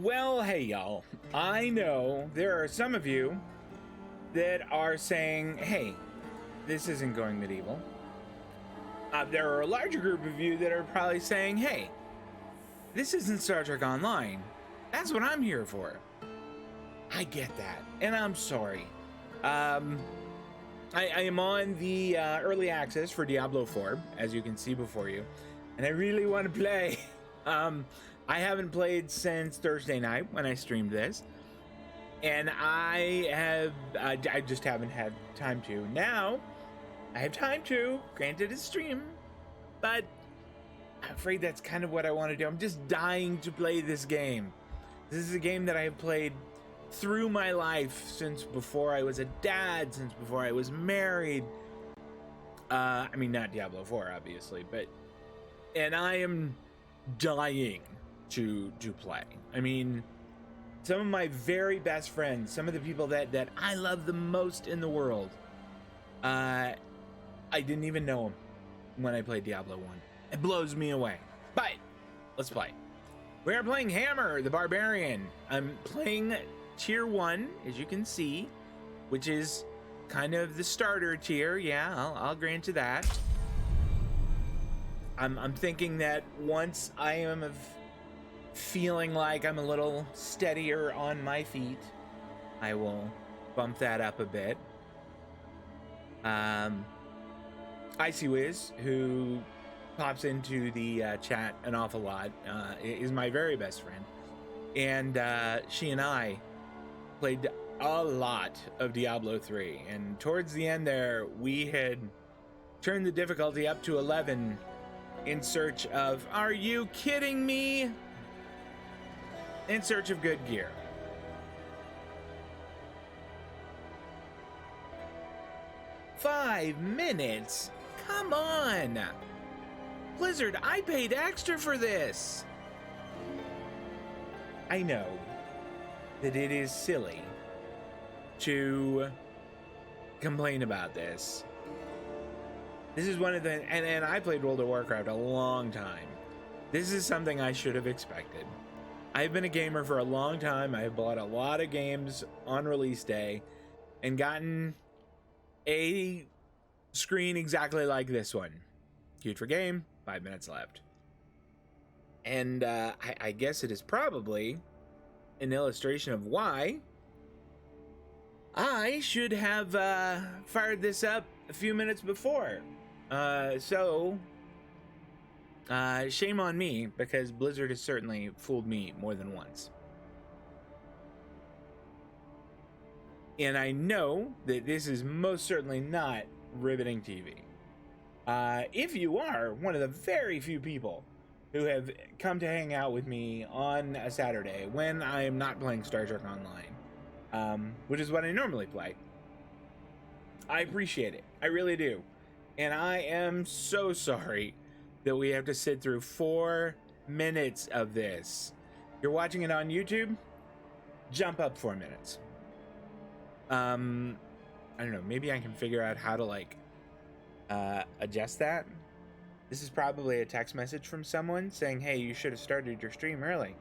Well, hey, y'all. I know there are some of you that are saying, hey, this isn't going medieval. There are a larger group of you that are probably saying, hey, this isn't Star Trek Online. That's what I'm here for. I get that, and I'm sorry. I am on the early access for Diablo 4, as you can see before you, and I really want to play. I haven't played since Thursday night when I streamed this, and I just haven't had time to. Now, I have time to, granted it's stream, but I'm afraid that's kind of what I want to do. I'm just dying to play this game. This is a game that I have played through my life since before I was a dad, since before I was married. I mean, not Diablo 4, obviously, and I am dying to play. I mean, some of my very best friends, some of the people that I love the most in the world, I didn't even know them when I played Diablo 1. It blows me away. But let's play. We are playing Hammer the Barbarian. I'm playing tier 1, as you can see, which is kind of the starter tier. Yeah, I'll grant you that. I'm thinking that once I am feeling like I'm a little steadier on my feet, I will bump that up a bit. Icy Wiz, who pops into the chat an awful lot, is my very best friend, and she and I played a lot of Diablo 3, and towards the end there we had turned the difficulty up to 11 in search of, are you kidding me? In search of good gear. Five minutes? Come on! Blizzard, I paid extra for this! I know that it is silly to complain about this. This is one of the, and I played World of Warcraft a long time. This is something I should have expected. I've been a gamer for a long time. I've bought a lot of games on release day and gotten a screen exactly like this one. Queued for game, 5 minutes left. And I guess it is probably an illustration of why I should have fired this up a few minutes before. So shame on me, because Blizzard has certainly fooled me more than once. And I know that this is most certainly not riveting TV. If you are one of the very few people who have come to hang out with me on a Saturday when I am not playing Star Trek Online, which is what I normally play, I appreciate it. I really do. And I am so sorry that we have to sit through 4 minutes of this. You're watching it on YouTube? Jump up 4 minutes. I don't know, maybe I can figure out how to like adjust that. This is probably a text message from someone saying, hey, you should have started your stream early.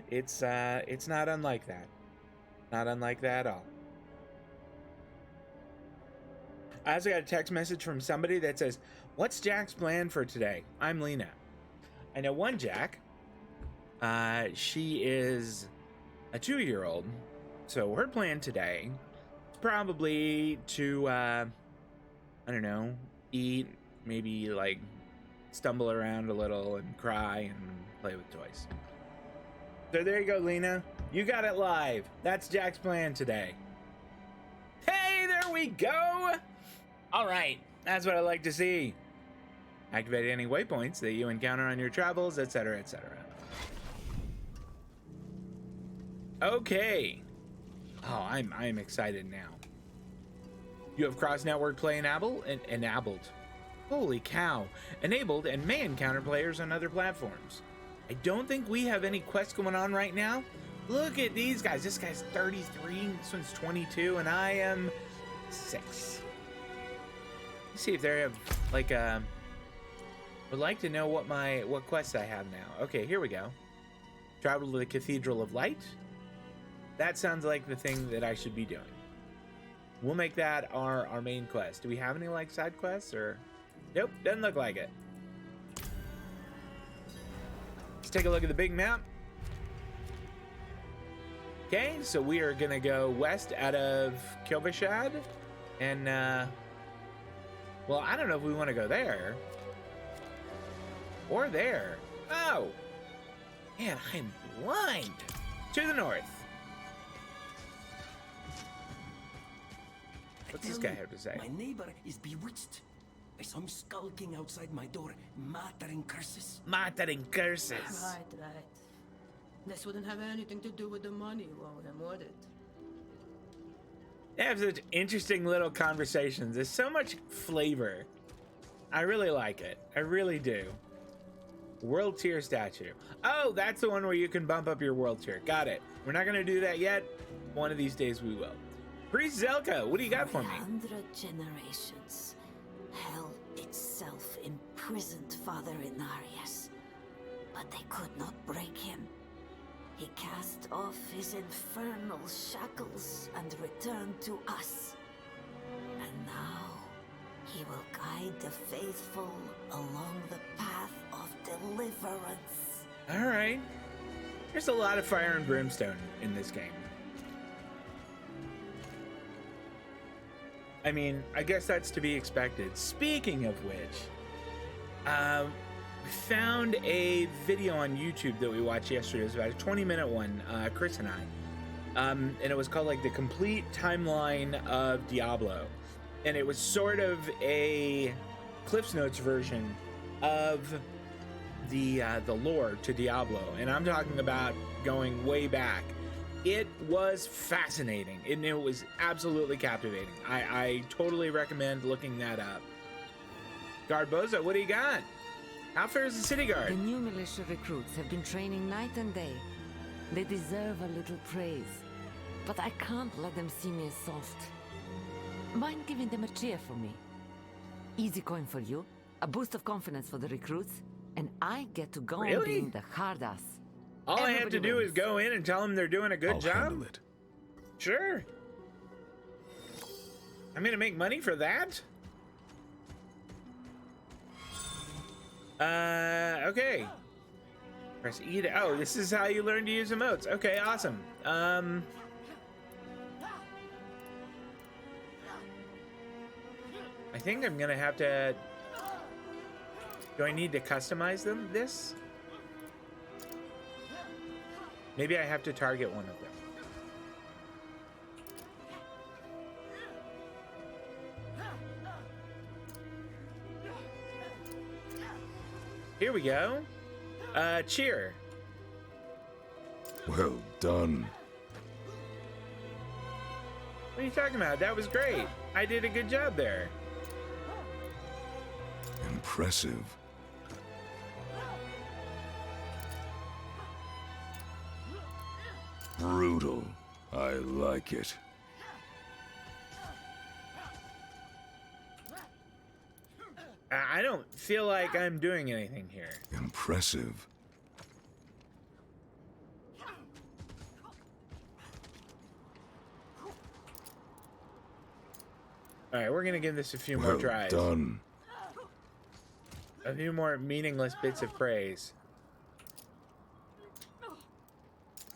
It's not unlike that. Not unlike that at all. I also got a text message from somebody that says, what's Jack's plan for today? I'm Lena. I know one Jack. She is a 2-year-old. So her plan today is probably to, I don't know, eat, maybe like stumble around a little and cry and play with toys. So there you go, Lena. You got it live. That's Jack's plan today. Hey, there we go. All right, that's what I like to see. Activate any waypoints that you encounter on your travels, etc., etc. Okay. Oh, I'm excited now. You have cross-network play enabled. Holy cow. Enabled and may encounter players on other platforms. I don't think we have any quests going on right now. Look at these guys. This guy's 33, this one's 22, and I am 6. Let's see if they have like would like to know what quests I have now. Okay, here we go. Travel to the Cathedral of Light. That sounds like the thing that I should be doing. We'll make that our main quest. Do we have any like side quests or? Nope, doesn't look like it. Let's take a look at the big map. Okay, so we are gonna go west out of Kilvishad, and well, I don't know if we want to go there or there. Oh, man, I'm blind. To the north. What's this guy have to say? My neighbor is bewitched by some skulking outside my door, muttering curses. Muttering curses. Right. This wouldn't have anything to do with the money, would it? They have such interesting little conversations. There's so much flavor. I really like it. I really do. World tier statue. Oh, that's the one where you can bump up your world tier. Got it. We're not going to do that yet. One of these days we will. Priest Zelka, what do you got for me? 100 generations, hell itself imprisoned Father Inarius, but they could not break him. He cast off his infernal shackles and returned to us. And now he will guide the faithful along the path of deliverance. All right. There's a lot of fire and brimstone in this game. I mean, I guess that's to be expected. Speaking of which, we found a video on YouTube that we watched yesterday. It was about a 20-minute one, Chris and I. And it was called like the complete timeline of Diablo. And it was sort of a Cliff's Notes version of the lore to Diablo. And I'm talking about going way back. It was fascinating, and it was absolutely captivating. I totally recommend looking that up. Garboza, what do you got? How fair is the city guard? The new militia recruits have been training night and day. They deserve a little praise, but I can't let them see me as soft. Mind giving them a cheer for me? Easy coin for you, a boost of confidence for the recruits, and I get to go on being the hard ass. All I have to do is go in and tell them they're doing a good job? Handle it. Sure. I'm gonna make money for that? Okay. Press E to... Oh, this is how you learn to use emotes. Okay, awesome. I think I'm gonna have to... Do I need to customize them, this? Maybe I have to target one of them. Here we go. Cheer. Well done. What are you talking about? That was great. I did a good job there. Impressive. Brutal. I like it. I don't feel like I'm doing anything here. Impressive. All right, we're gonna give this a few more Well tries. done. A few more meaningless bits of praise.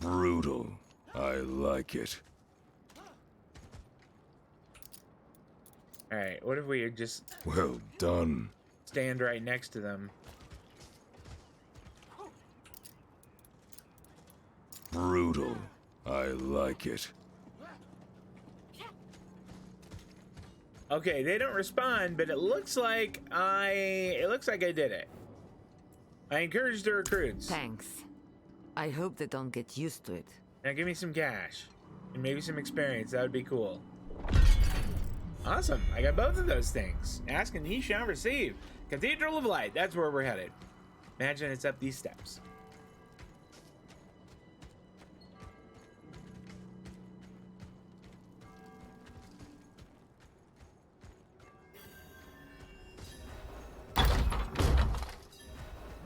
Brutal. I like it. All right, what if we just Well done. stand right next to them? Brutal. I like it. Okay, they don't respond, but it looks like I did it. I encouraged the recruits. Thanks. I hope they don't get used to it. Now give me some cash and maybe some experience. That would be cool. Awesome. I got both of those things. Ask and ye shall receive. Cathedral of Light. That's where we're headed. Imagine it's up these steps.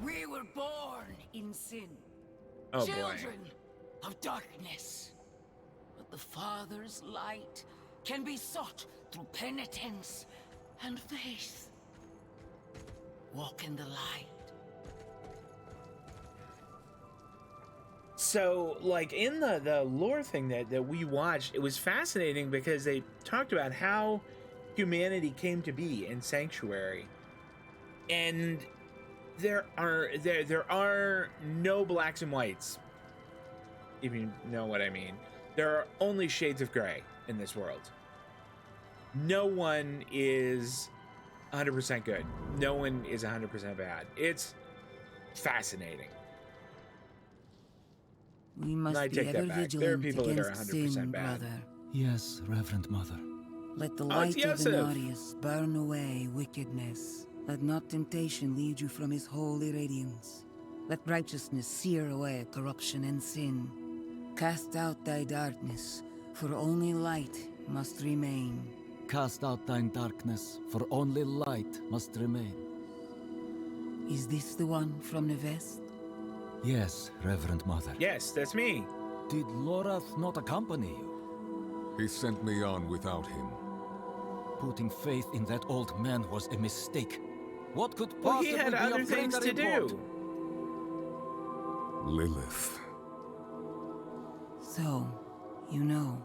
We were born in sin. Oh boy. Children of darkness. But the Father's light can be sought through penitence and faith. Walk in the light. So, like, in the lore thing that we watched, it was fascinating because they talked about how humanity came to be in Sanctuary. And there are no blacks and whites, if you know what I mean. There are only shades of gray in this world. No one is 100% good. No one is 100% bad. It's fascinating. We must I be take that ever back. There are vigilant people that are against 100% sin, bad. brother. Yes, Reverend Mother. Let the Oh, light it's of Yosef. Inarius burn away wickedness. Let not temptation lead you from his holy radiance. Let righteousness sear away corruption and sin. Cast out thy darkness, for only light must remain. Cast out thine darkness, for only light must remain. Is this the one from the west? Yes, Reverend Mother. Yes, that's me. Did Lorath not accompany you? He sent me on without him. Putting faith in that old man was a mistake. What could Well, possibly he had be other of things greater to import? do. Lilith. So, you know.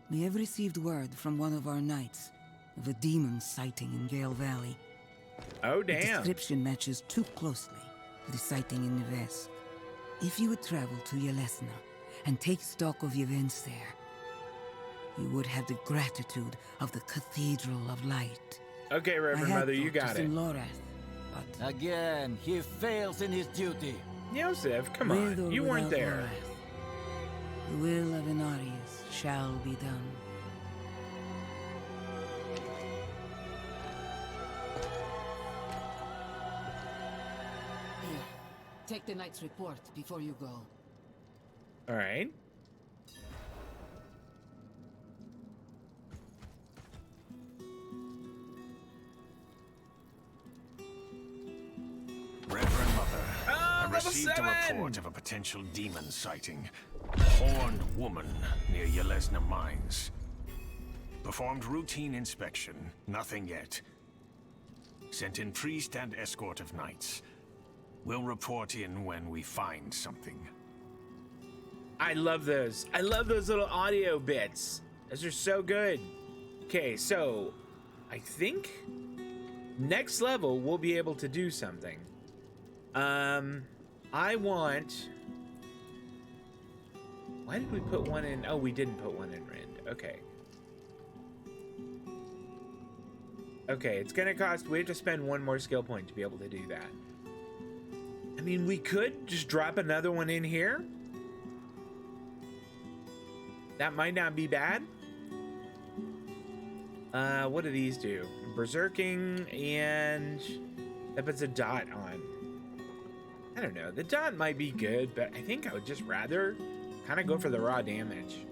We have received word from one of our knights of a demon sighting in Gale Valley. Oh, The damn. description matches too closely to the sighting in the west. If you would travel to Yelesna and take stock of the events there, you would have the gratitude of the Cathedral of Light. Okay, Reverend Mother, you got it. Lorath, but Again, he fails in his duty. Yosef, come with or on. You weren't without there. Lorath, the will of Inarius shall be done. Here, take the knight's report before you go. All right. Reverend Mother, I level received a 7! report of a potential demon sighting. A horned woman near Yelesna Mines. Performed routine inspection, nothing yet. Sent in priest and escort of knights. We'll report in when we find something. I love those. I love those little audio bits. Those are so good. Okay, so I think next level we'll be able to do something. I want... Why did we put one in? Oh, we didn't put one in Rind. Okay. Okay, it's gonna cost... We have to spend one more skill point to be able to do that. I mean, we could just drop another one in here. That might not be bad. What do these do? Berserking, and that puts a dot on. I don't know. The dot might be good, but I think I would just rather kind of go for the raw damage.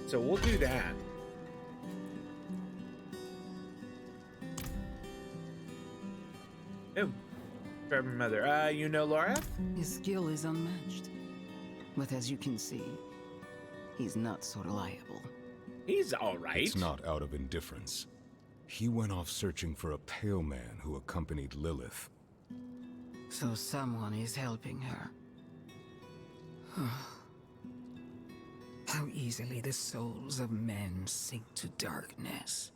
So we'll do that. Oh, Reverend Mother. You know Laura? His skill is unmatched. But as you can see, he's not so reliable. He's all right. It's not out of indifference. He went off searching for a pale man who accompanied Lilith. So someone is helping her. How easily the souls of men sink to darkness.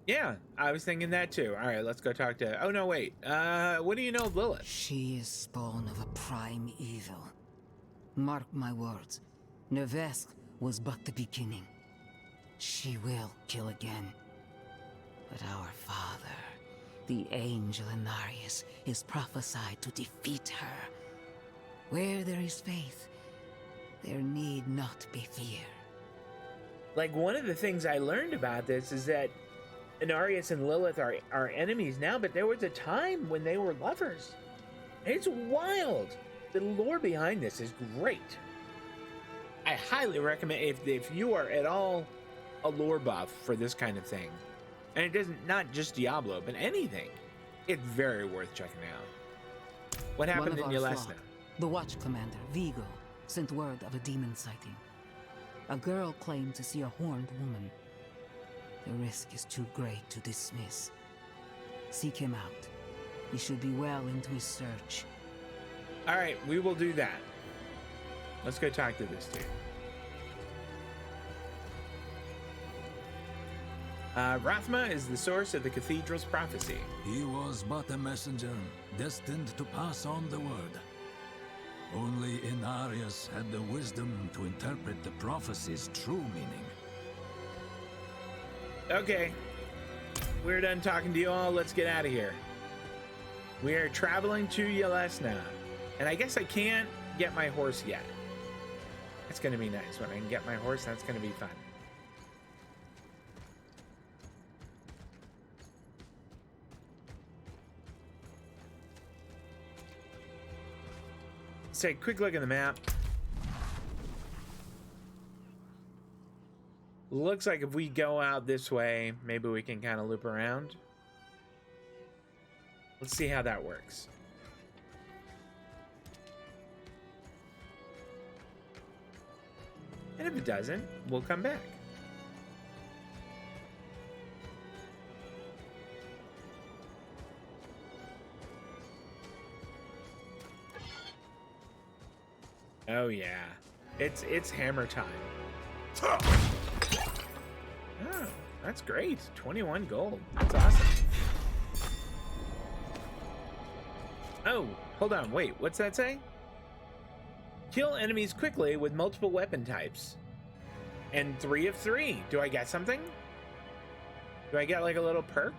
Yeah, I was thinking that too. All right, let's go talk to... Oh, no, wait. What do you know of Lilith? She is spawn of a prime evil. Mark my words, Nevesk was but the beginning. She will kill again. But our father, the angel Inarius, is prophesied to defeat her. Where there is faith, there need not be fear. Like, one of the things I learned about this is that Inarius and Lilith are enemies now, but there was a time when they were lovers. It's wild. The lore behind this is great. I highly recommend, if you are at all a lore buff for this kind of thing, And it doesn't, not just Diablo, but anything. It's very worth checking out. What happened in One of your our last flock, now? the watch commander, Vigo, sent word of a demon sighting. A girl claimed to see a horned woman. The risk is too great to dismiss. Seek him out. He should be well into his search. All right, we will do that. Let's go talk to this dude. Rathma is the source of the cathedral's prophecy. He was but a messenger, destined to pass on the word. Only Inarius had the wisdom to interpret the prophecy's true meaning. Okay, we're done talking to you all. Let's get out of here. We are traveling to Yelesna, and I guess I can't get my horse yet. It's going to be nice when I can get my horse. That's going to be fun. Let's take a quick look at the map. Looks like if we go out this way, maybe we can kind of loop around. Let's see how that works. And if it doesn't, we'll come back. Oh yeah, it's hammer time. Oh, that's great. 21 gold. That's awesome. Oh, hold on. Wait, what's that say? Kill enemies quickly with multiple weapon types. And 3 of 3. Do I get something? Do I get like a little perk?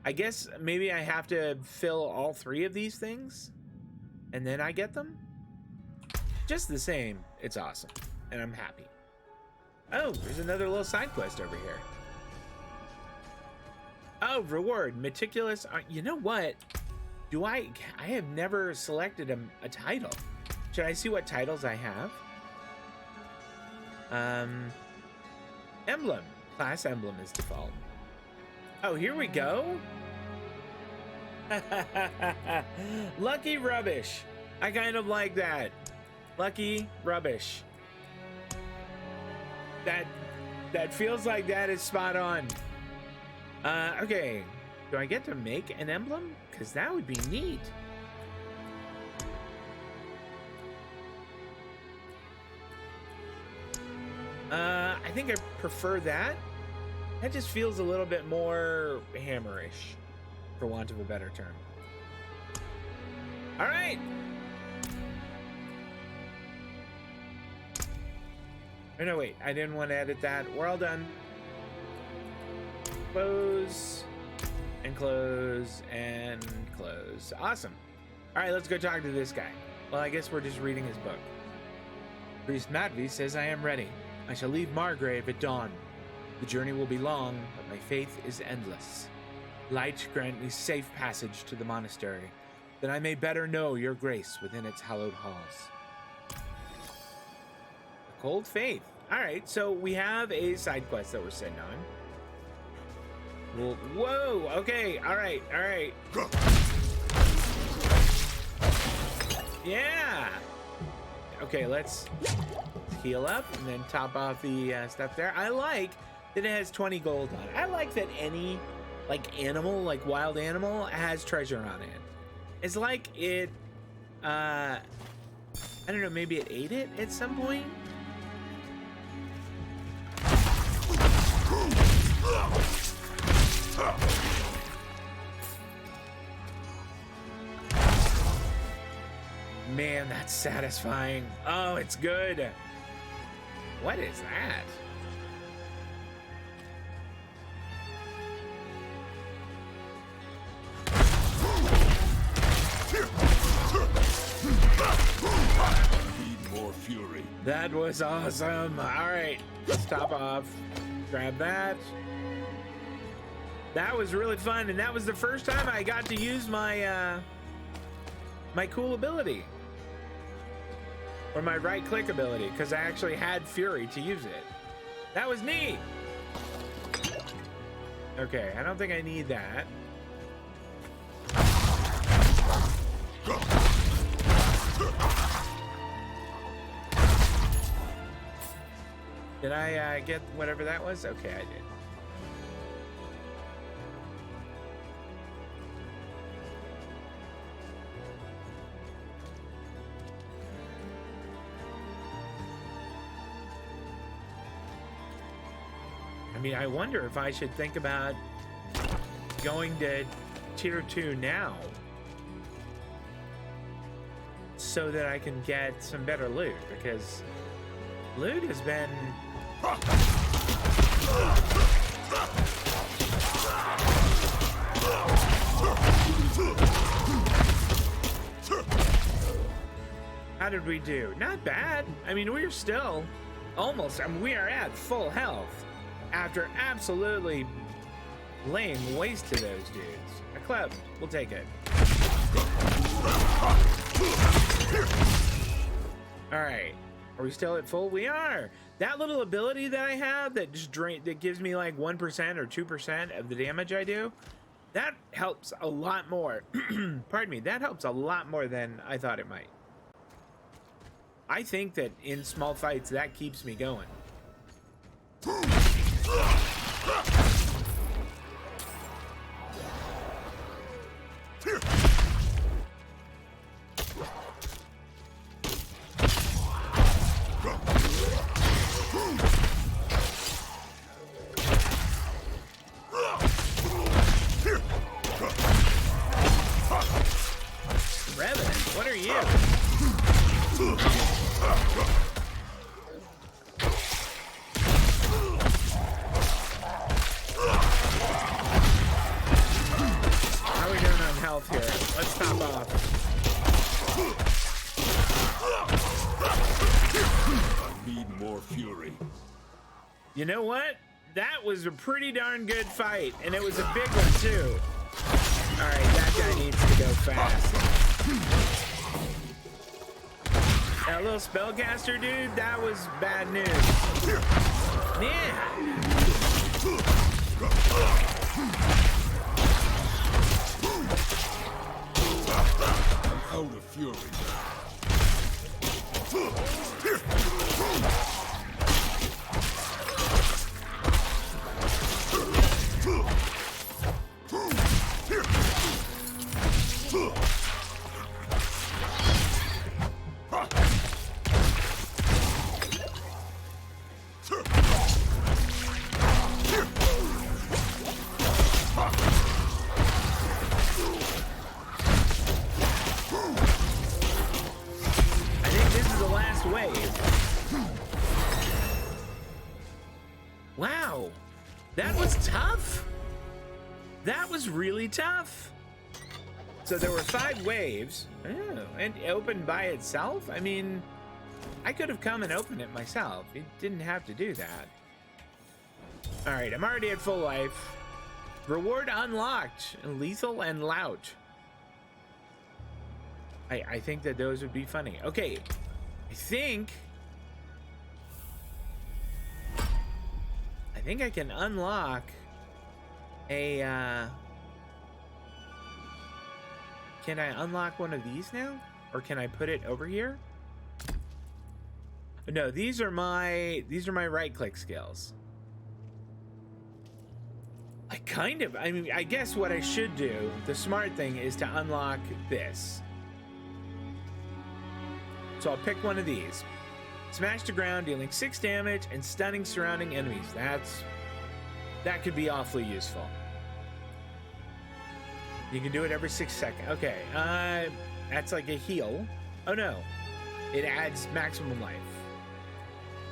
I guess maybe I have to fill all 3 of these things and then I get them? Just the same, it's awesome. And I'm happy. Oh, there's another little side quest over here. Oh, reward, meticulous. You know what? I have never selected a title. Should I see what titles I have? Emblem. Class emblem is default. Oh, here we go. Lucky rubbish. I kind of like that. Lucky rubbish. That feels like that is spot on. Okay. Do I get to make an emblem? Because that would be neat. I think I prefer that. That just feels a little bit more hammerish, for want of a better term. All right. Oh, no, wait. I didn't want to edit that. We're all done. Close and close and close. Awesome. All right, let's go talk to this guy. Well, I guess we're just reading his book. Priest Matvey says I am ready. I shall leave Margrave at dawn. The journey will be long, but my faith is endless. Light, grant me safe passage to the monastery, that I may better know your grace within its hallowed halls. A cold faith. All right, so we have a side quest that we're sitting on. Well, whoa, okay, all right. Yeah. Okay, let's heal up and then top off the stuff there. I like that it has 20 gold on it. I like that any animal, like wild animal, has treasure on it. It's like it, I don't know, maybe it ate it at some point? Man, that's satisfying. Oh, it's good. What is that? Need more fury. That was awesome. All right, let's top off. Grab that. That was really fun, and that was the first time I got to use my my cool ability. Or my right-click ability, because I actually had Fury to use it. That was neat. Okay, I don't think I need that. Did I get whatever that was? Okay, I did. I mean, I wonder if I should think about going to tier 2 now so that I can get some better loot, because loot has been how did we do? Not bad. I mean, we're still almost, I mean, we are at full health after absolutely laying waste to those dudes. A club, we'll take it. All right, are we still at full? We are. That little ability that I have that just that gives me like 1% or 2% of the damage I do, that helps a lot more. Pardon me, that helps a lot more than I thought it might. I think that in small fights, that keeps me going. Revenant, what are you? How are we doing on health here? Let's top off. I need more fury. You know what? That was a pretty darn good fight, and it was a big one too. All right, that guy needs to go fast. That little spellcaster dude, that was bad news. Yeah. I'm out of fury. Wow, that was tough. That was really tough. So there were 5 waves. Oh, and it opened by itself? I mean, I could have come and opened it myself. It didn't have to do that. All right, I'm already at full life. Reward unlocked, lethal and lout. I think that those would be funny. Okay, I think I can unlock a, can I unlock one of these now? Or can I put it over here? No, these are my right-click skills. I mean, I guess what I should do, the smart thing, is to unlock this. So I'll pick one of these. Smash to ground, dealing 6 damage and stunning surrounding enemies. That could be awfully useful. You can do it every 6 seconds. Okay, that's like a heal. Oh no, it adds maximum life.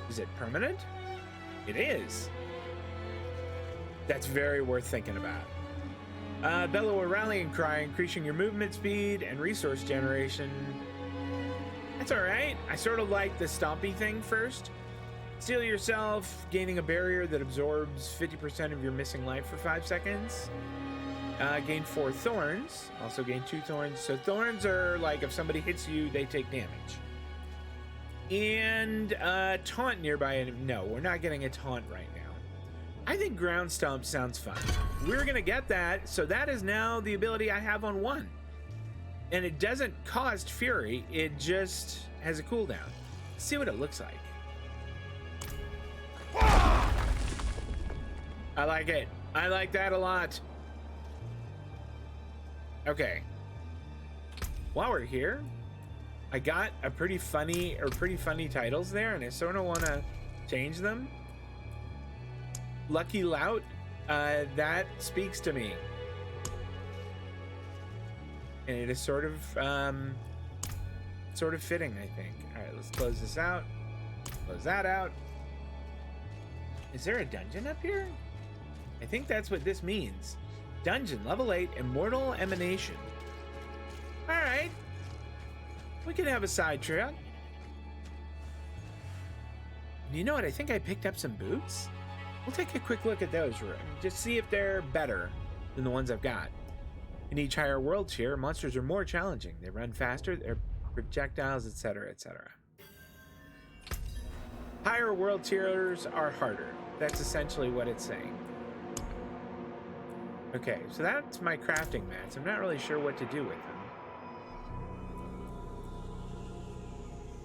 Is it permanent? It is. That's very worth thinking about. Bellow a rallying cry, increasing your movement speed and resource generation. That's all right. I sort of like the stompy thing first. Steal yourself, gaining a barrier that absorbs 50% of your missing life for 5 seconds. Gain 4 thorns. Also gain 2 thorns. So thorns are like if somebody hits you, they take damage. And taunt nearby. No, we're not getting a taunt right now. I think ground stomp sounds fun. We're gonna get that, so that is now the ability I have on 1. And it doesn't cost fury, it just has a cooldown. Let's see what it looks like. I like it. I like that a lot. Okay. While we're here, I got a pretty funny titles there, and I sort of want to change them. Lucky Lout, that speaks to me. And it is sort of fitting, I think. All right, let's close this out. Close that out. Is there a dungeon up here? I think that's what this means. Dungeon, level 8, Immortal Emanation. All right. We can have a side trail. You know what? I think I picked up some boots. We'll take a quick look at those, just see if they're better than the ones I've got. In each higher world tier, monsters are more challenging. They run faster, their projectiles, etc., etc. Higher world tiers are harder. That's essentially what it's saying. Okay, so that's my crafting mats. I'm not really sure what to do with them.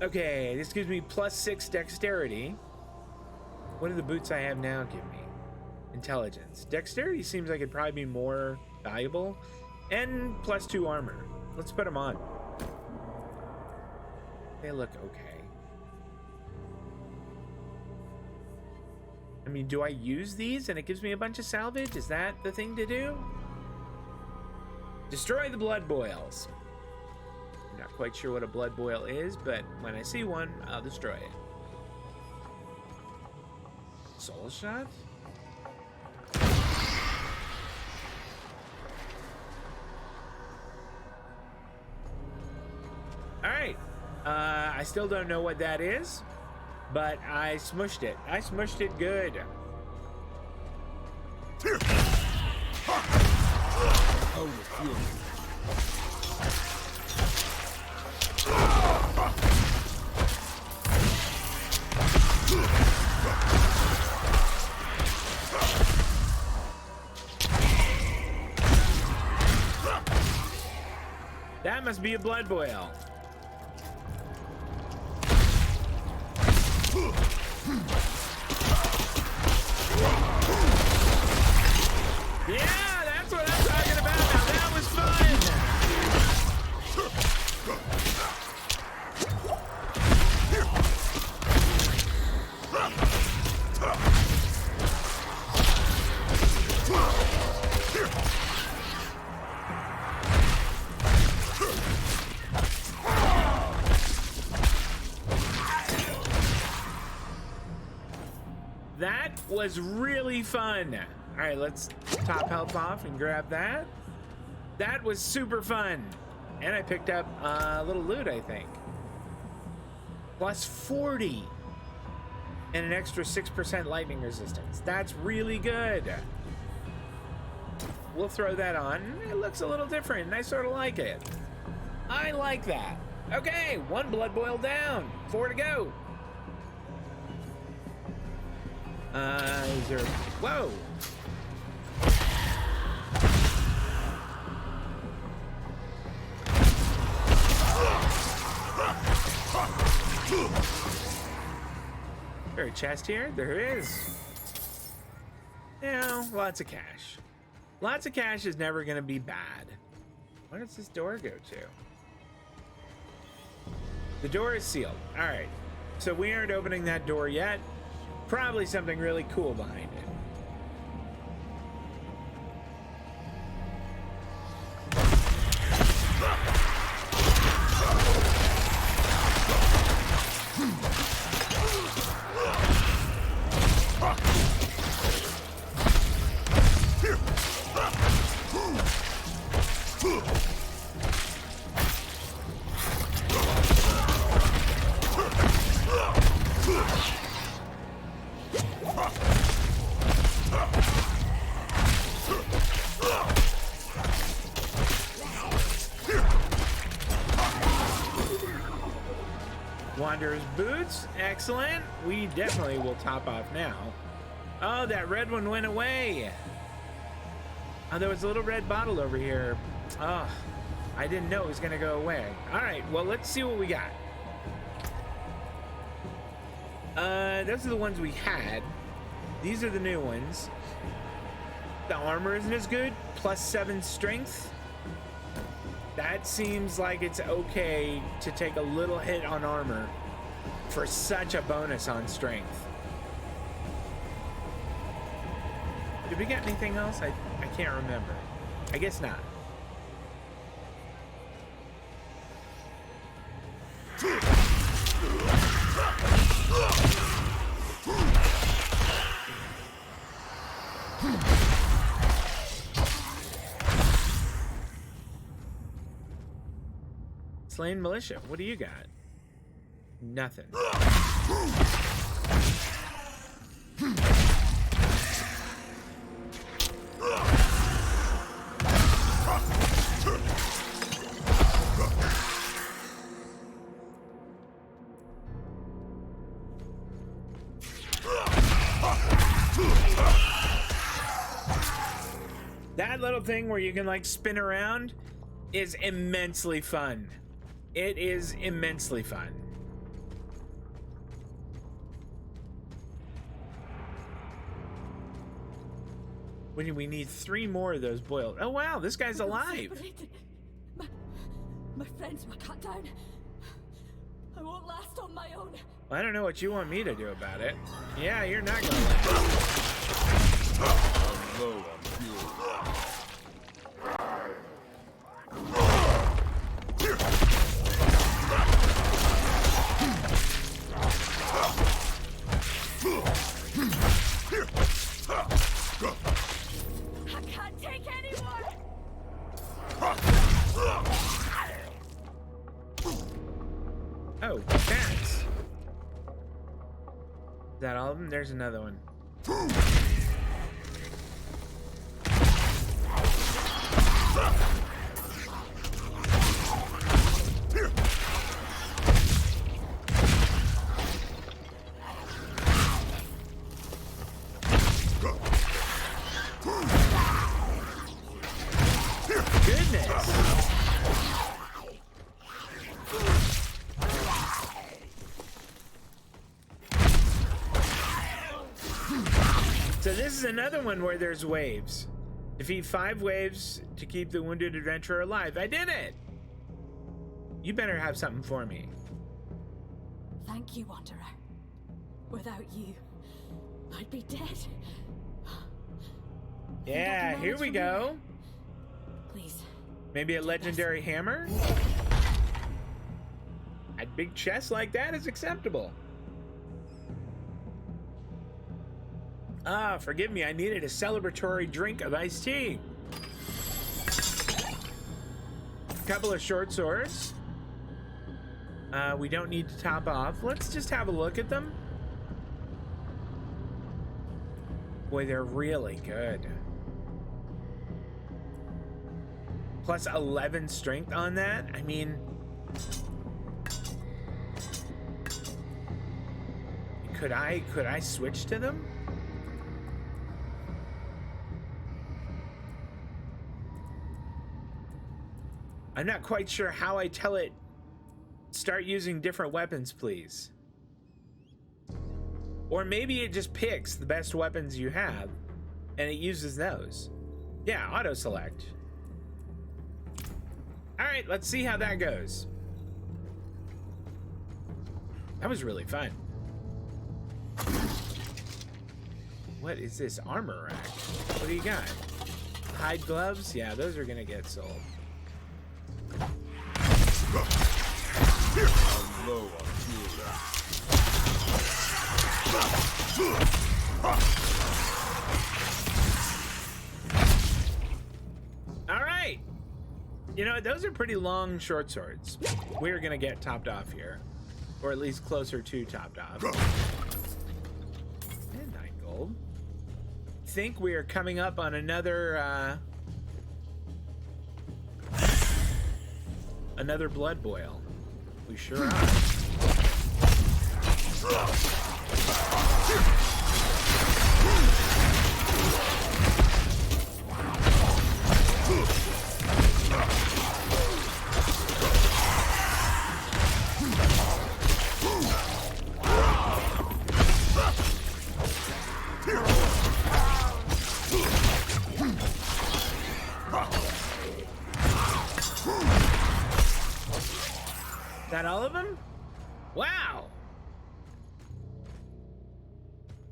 Okay, this gives me +6 dexterity. What do the boots I have now give me? Intelligence. Dexterity seems like it'd probably be more valuable. And +2 armor. Let's put them on. They look okay. I mean, do I use these and it gives me a bunch of salvage? Is that the thing to do? Destroy the blood boils. I'm not quite sure what a blood boil is, but when I see one, I'll destroy it. Soul shot? Alright. I still don't know what that is, but I smushed it. I smushed it good. Oh, the fury. That must be a blood boil. Yeah, that's what I'm talking about. Now that was fun. That was really fun. All right, let's top health off and grab that. That was super fun. And I picked up a little loot, I think. +40. And an extra 6% lightning resistance. That's really good. We'll throw that on. It looks a little different, and I sort of like it. I like that. Okay, 1 blood boil down. 4 to go. Is there... Whoa! Is there a chest here? There is. Yeah, lots of cash. Lots of cash is never going to be bad. Where does this door go to? The door is sealed. All right. So we aren't opening that door yet. Probably something really cool behind it. Wanderer's boots, excellent. We definitely will top off now. Oh, that red one went away. Oh, there was a little red bottle over here. Oh, I didn't know it was gonna go away. All right, well, let's see what we got. Those are the ones we had. These are the new ones. The armor isn't as good. +7 strength. That seems like it's okay to take a little hit on armor for such a bonus on strength. Did we get anything else? I can't remember. I guess not. Slain militia. What do you got? Nothing. That little thing where you can like spin around is immensely fun. It is immensely fun. We need 3 more of those boiled. Oh wow, this guy's alive. My friends were cut down. I won't last on my own. I don't know what you want me to do about it. Yeah, you're not gonna last. I'm low on fuel. I can't take any more. Oh, bats. Is that all of them? There's another one. So this is another one where there's waves. Defeat 5 waves to keep the wounded adventurer alive. I did it! You better have something for me. Thank you, Wanderer. Without you, I'd be dead. Yeah, here we go. Please. Maybe a legendary hammer? A big chest like that is acceptable. Ah, forgive me, I needed a celebratory drink of iced tea. Couple of short swords. We don't need to top off. Let's just have a look at them. Boy, they're really good. Plus 11 strength on that. I mean, could I switch to them? I'm not quite sure how I tell it start using different weapons, please. Or maybe it just picks the best weapons you have and it uses those. Yeah, auto select. All right, let's see how that goes. That was really fun. What is this armor rack? What do you got? Hide gloves? Yeah, those are gonna get sold. I'm low on fuel. All right. You know, those are pretty long short swords. We're gonna get topped off here. Or at least closer to topped off. And 9 gold. Think we are coming up on another another blood boil. We sure are.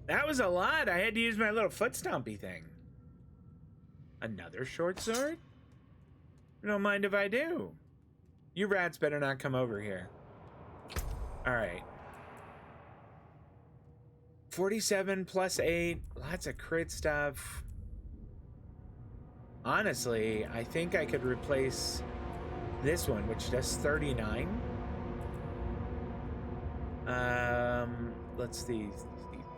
That was a lot. I had to use my little foot stompy thing. Another short sword? Don't mind if I do. You rats better not come over here. All right. 47 plus 8. Lots of crit stuff. Honestly, I think I could replace this one, which does 39. Let's see.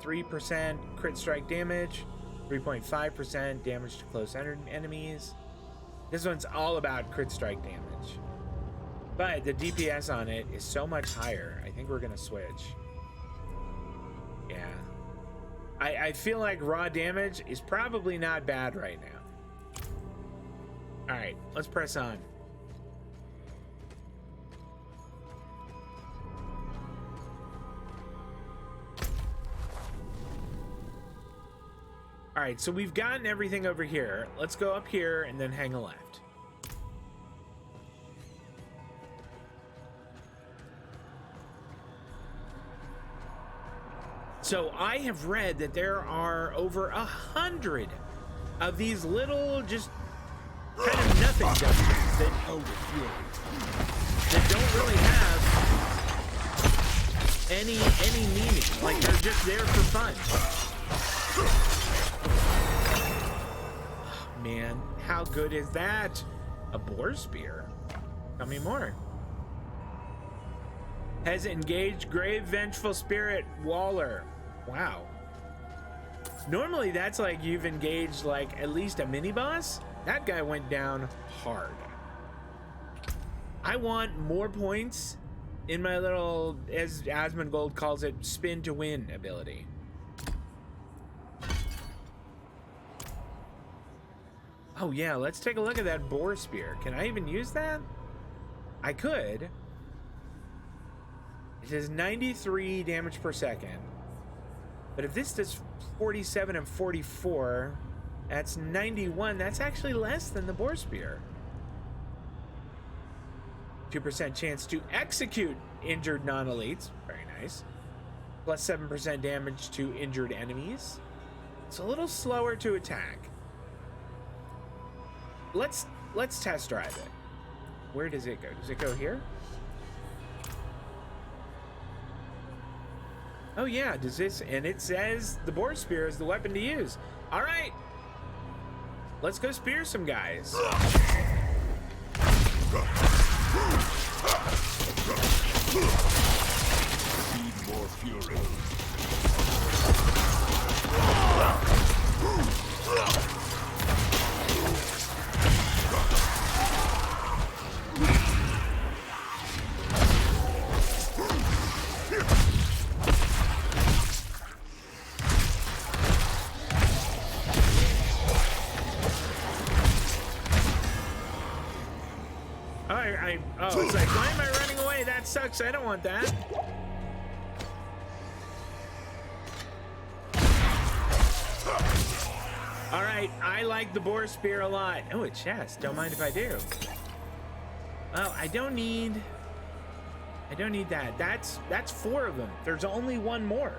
3% crit strike damage, 3.5% damage to close enemies. This one's all about crit strike damage, but the DPS on it is so much higher. I think we're gonna switch. Yeah, I feel like raw damage is probably not bad right now. All right, let's press on. All right, so we've gotten everything over here. Let's go up here and then hang a left. So I have read that there are over 100 of these little, just kind of nothing dungeons that don't really have any meaning. Like, they're just there for fun. Man, how good is that? A boar spear. Tell me more. Has engaged Grave Vengeful Spirit Waller. Wow. Normally that's like you've engaged like at least a mini boss. That guy went down hard. I want more points in my little, as Asmongold calls it, spin to win ability. Oh yeah, let's take a look at that boar spear. Can I even use that? I could. It says 93 damage per second. But if this does 47 and 44, that's 91. That's actually less than the boar spear. 2% chance to execute injured non-elites. Very nice. Plus 7% damage to injured enemies. It's a little slower to attack. Let's test drive it. Where does it go? Does it go here? Oh yeah, does this, and it says the boar spear is the weapon to use. All right, let's go spear some guys. Need more fury. Oh, it's like, why am I running away? That sucks. I don't want that. All right, I like the boar spear a lot. Oh, a chest. Don't mind if I do. Oh, I don't need that. That's 4 of them. There's only one more.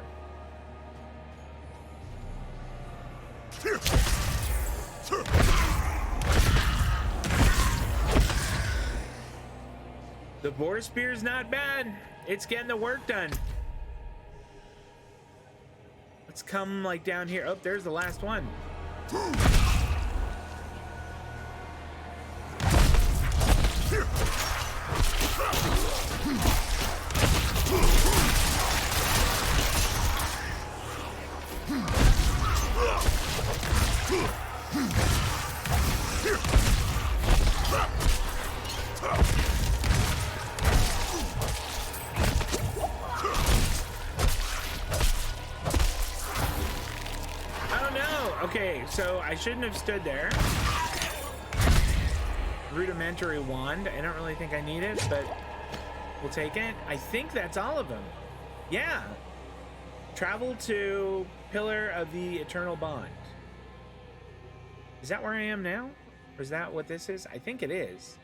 The boar spear's not bad. It's getting the work done. Let's come like down here. Oh, there's the last one. Okay, so I shouldn't have stood there. Rudimentary wand. I don't really think I need it, but we'll take it. I think that's all of them. Yeah. Travel to Pillar of the Eternal Bond. Is that where I am now? Or is that what this is? I think it is.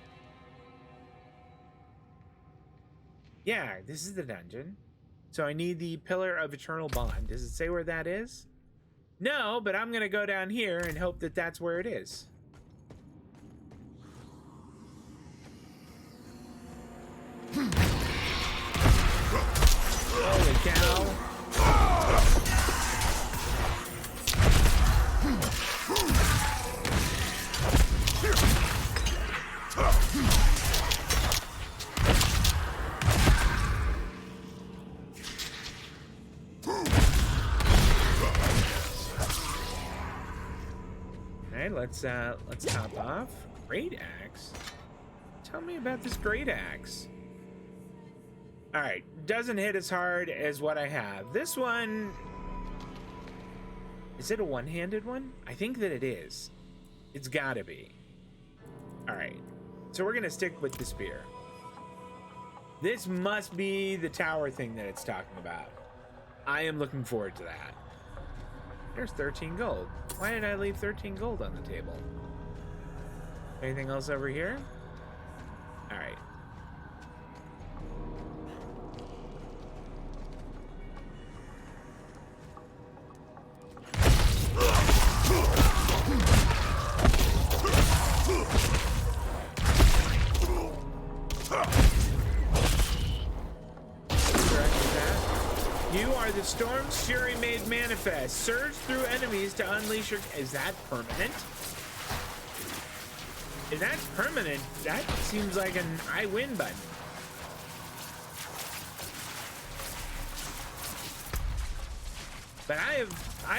Yeah, this is the dungeon. So I need the Pillar of Eternal Bond. Does it say where that is? No, but I'm gonna go down here and hope that that's where it is. Holy cow. Alright, let's hop off. Great axe. Tell me about this great axe. Alright, doesn't hit as hard as what I have. This one... Is it a one-handed one? I think that it is. It's gotta be. Alright, so we're gonna stick with the spear. This must be the tower thing that it's talking about. I am looking forward to that. There's 13 gold. Why did I leave 13 gold on the table? Anything else over here? Alright. You are the storm's fury made manifest. Surge through enemies to unleash your... Is that permanent? If that's permanent, that seems like an I win button. But I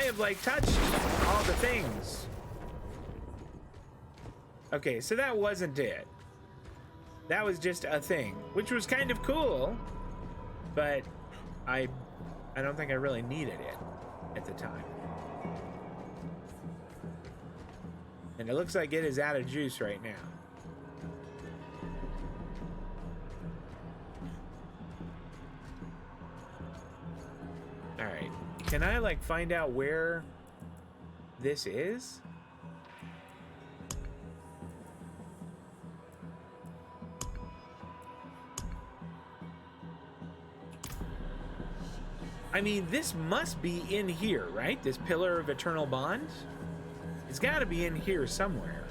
have like touched all the things. Okay, so that wasn't it. That was just a thing, which was kind of cool, but I don't think I really needed it at the time. And it looks like it is out of juice right now. All right, can I like find out where this is? I mean, this must be in here, right? This Pillar of Eternal Bond? It's got to be in here somewhere.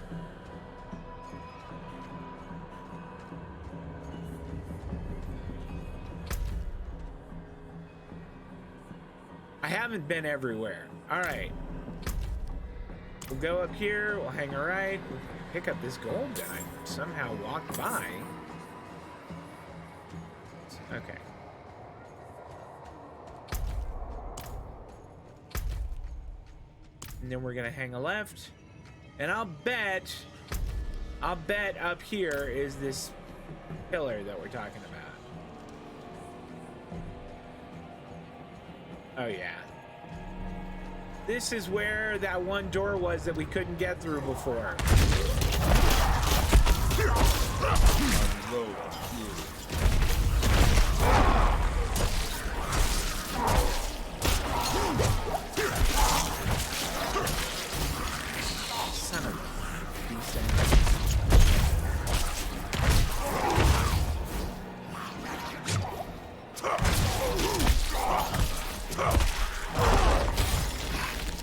I haven't been everywhere. All right. We'll go up here. We'll hang a right. We'll pick up this gold that I somehow walked by. Okay. And then we're gonna hang a left, and I'll bet up here is this pillar that we're talking about. Oh yeah, this is where that one door was that we couldn't get through before.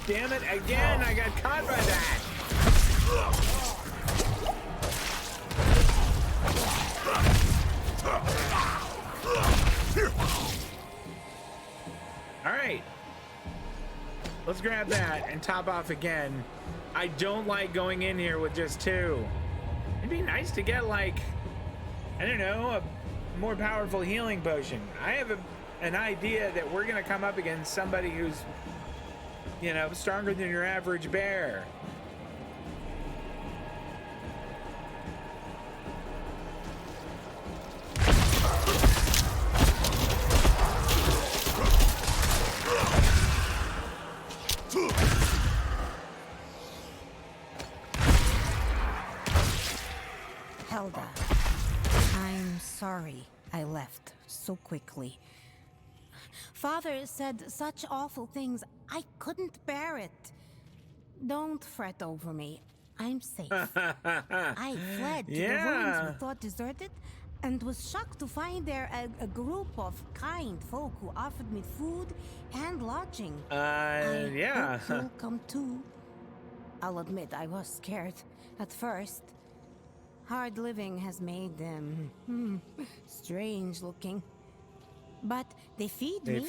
Damn it, again, I got caught by that. All right. Let's grab that and top off again. I don't like going in here with just two. It'd be nice to get like, I don't know, a more powerful healing potion. I have an idea that we're gonna come up against somebody who's, you know, stronger than your average bear. Helda, I'm sorry I left so quickly. Father said such awful things, I couldn't bear it. Don't fret over me. I'm safe. I fled to the ruins we thought deserted, and was shocked to find there a group of kind folk who offered me food and lodging. Yeah. Hope you'll come too. I'll admit I was scared at first. Hard living has made them strange looking. But they feed me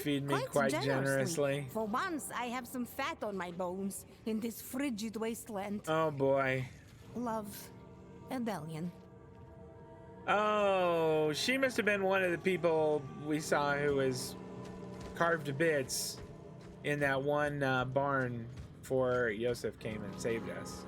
quite generously. For once, I have some fat on my bones in this frigid wasteland. Oh boy. Love, Abellion. Oh, she must have been one of the people we saw who was carved to bits in that one barn before Yosef came and saved us.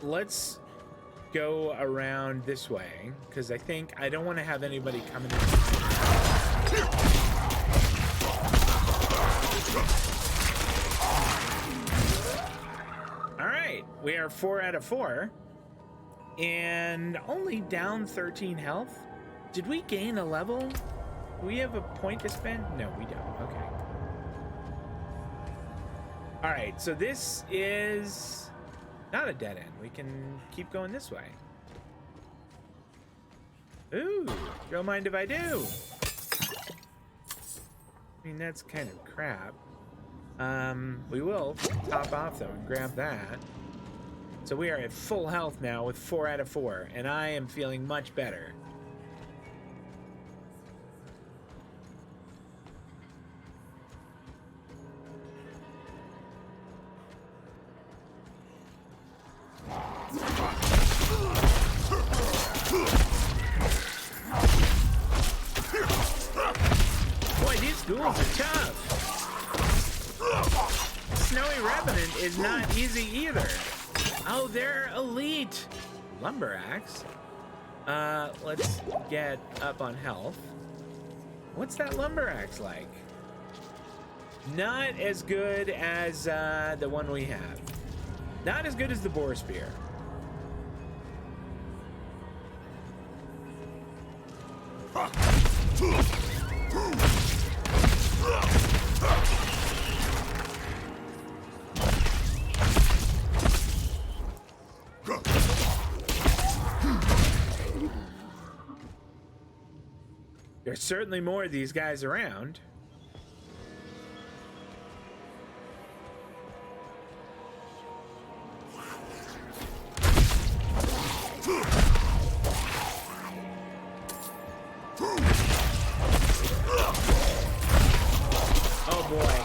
Let's go around this way, because I don't want to have anybody coming in. All right, we are 4 out of 4 and only down 13 health. Did we gain a level? Do we have a point to spend? No, we don't. Okay. All right, so this is not a dead end. We can keep going this way. Ooh, don't mind if I do. I mean, that's kind of crap. We will top off though and grab that. So we are at full health now with 4 out of 4, and I am feeling much better. Boy, these ghouls are tough. Snowy Revenant is not easy either. Oh, they're elite. Lumberaxe. Let's get up on health. What's that Lumberaxe like? Not as good as the one we have. Not as good as the Boar Spear. There's certainly more of these guys around. Oh boy.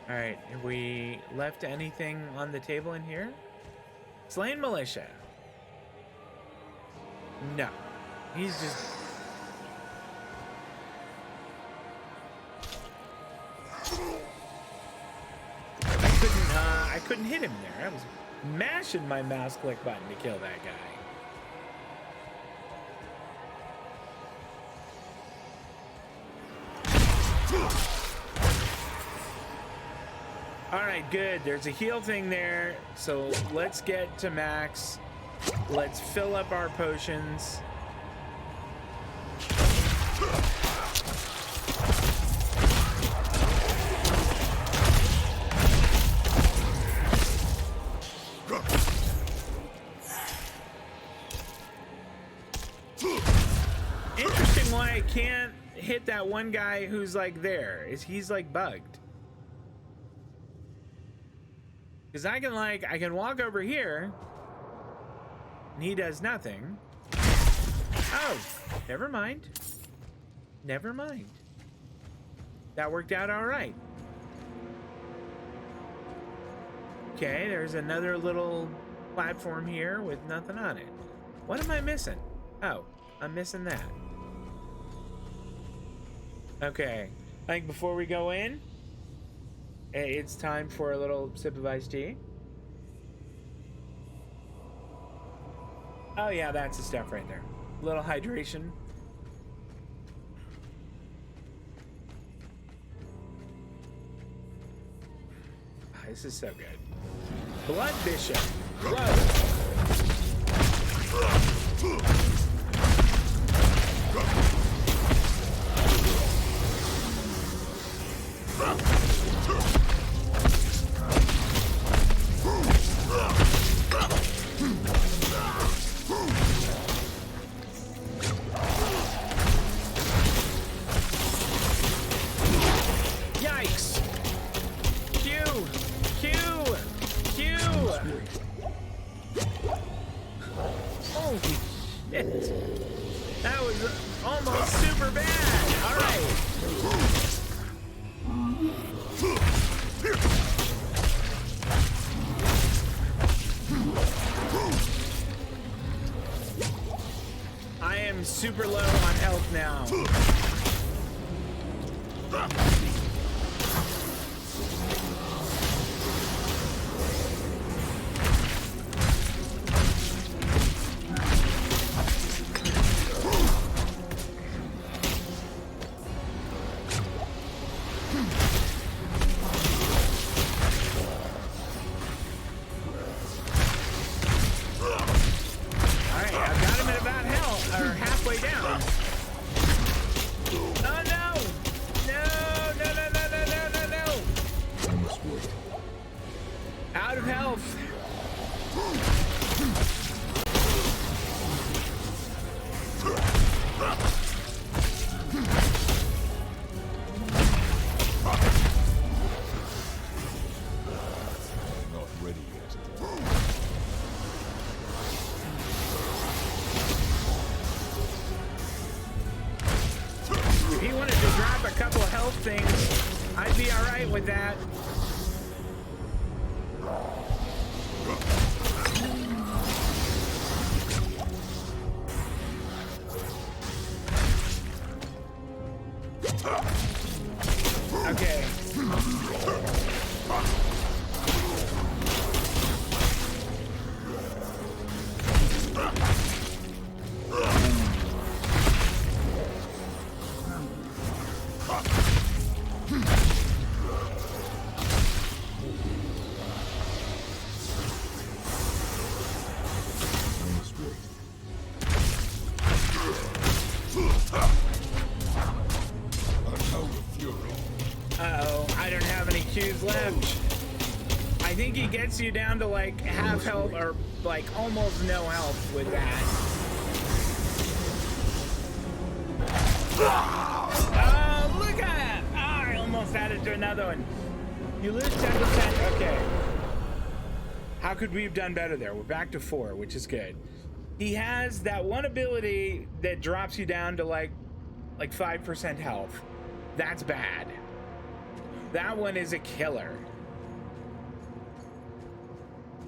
All right, have we left anything on the table in here? Slain militia. No, he's just... I couldn't hit him there. I was mashing my mouse click button to kill that guy. All right, good. There's a heal thing there. So let's get to max. Let's fill up our potions. Interesting why I can't hit that one guy who's like there. He's like bugged. Because I can walk over here and he does nothing. Oh, never mind. Never mind. That worked out all right. Okay, there's another little platform here with nothing on it. What am I missing? Oh, I'm missing that. Okay, I think before we go in, it's time for a little sip of iced tea. Oh yeah, that's the stuff right there. A little hydration. Oh, this is so good. Blood Bishop. Whoa. Yikes! Q! Q! Q! Holy shit! That was almost super bad! Alright! I am super low on health now. Things, I'd be all right with that. Okay. Gets you down to like half health or like almost no health with that. Oh, look at that! Oh, I almost added to another one. You lose 10%. Okay. How could we have done better there? We're back to 4, which is good. He has that one ability that drops you down to like 5% health. That's bad. That one is a killer.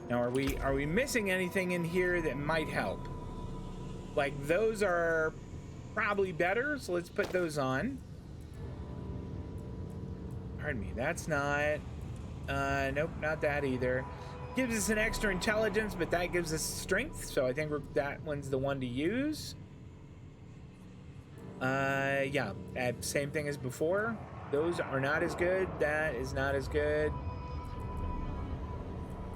Now, are we missing anything in here that might help? Like, those are probably better, so let's put those on. Pardon me, that's not... nope, not that either. Gives us an extra intelligence, but that gives us strength, so I think that one's the one to use. Yeah, same thing as before. Those are not as good. That is not as good.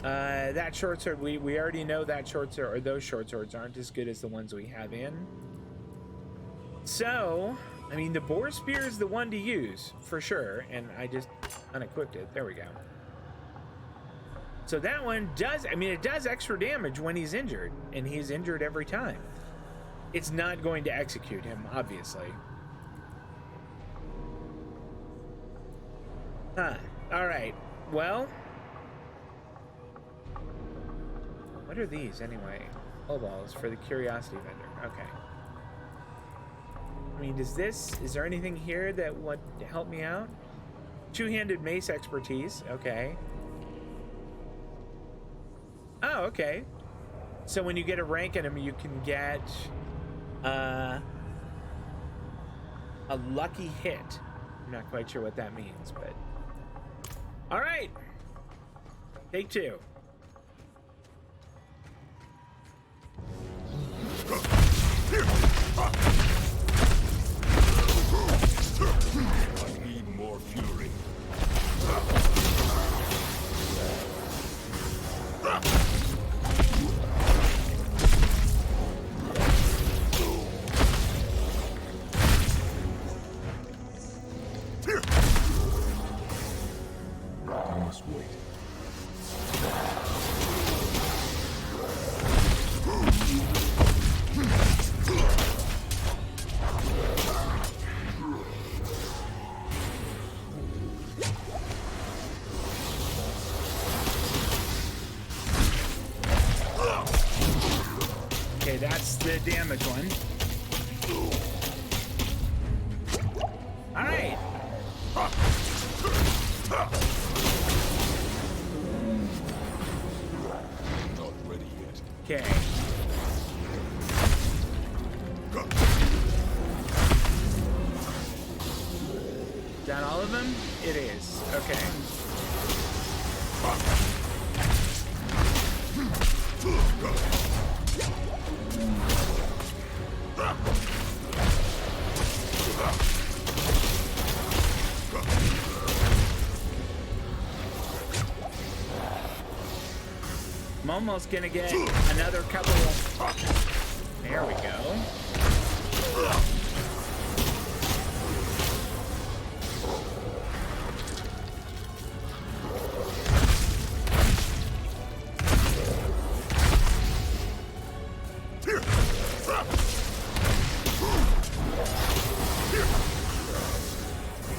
That short sword, we already know that short sword, or those short swords aren't as good as the ones we have in. So, I mean, the boar spear is the one to use for sure, and I just unequipped it. There we go. So that one does, I mean, it does extra damage when he's injured, and he's injured every time. It's not going to execute him, obviously. Huh. All right. Well, what are these anyway? Balls for the curiosity vendor. Okay. I mean, is there anything here that would help me out? Two-handed mace expertise. Okay. Oh, okay. So when you get a rank in him, you can get A lucky hit. I'm not quite sure what that means, but all right. Take two. I need more fury. I must wait. Okay, that's the damage one. All right. Not ready yet. Okay. Is that all of them? It is. Okay. I'm almost gonna get another couple. There we go.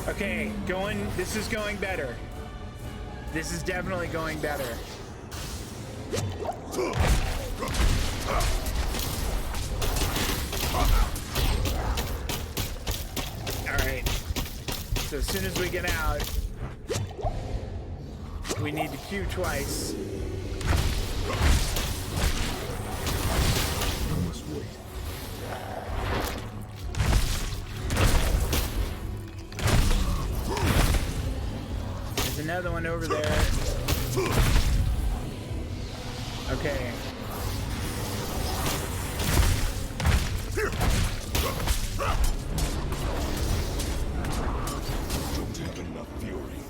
Okay, this is going better. This is definitely going better. Alright. So as soon as we get out, we need to Q twice. I must wait. There's another one over there. Okay. Don't have enough fury.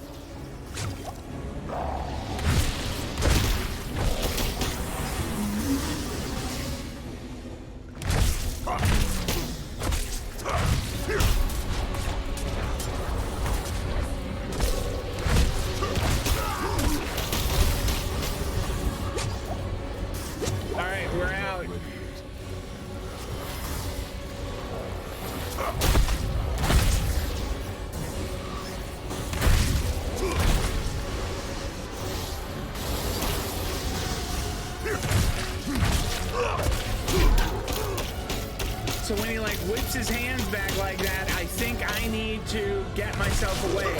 All right, we're out. So when he like whips his hands back like that, I think I need to get myself away.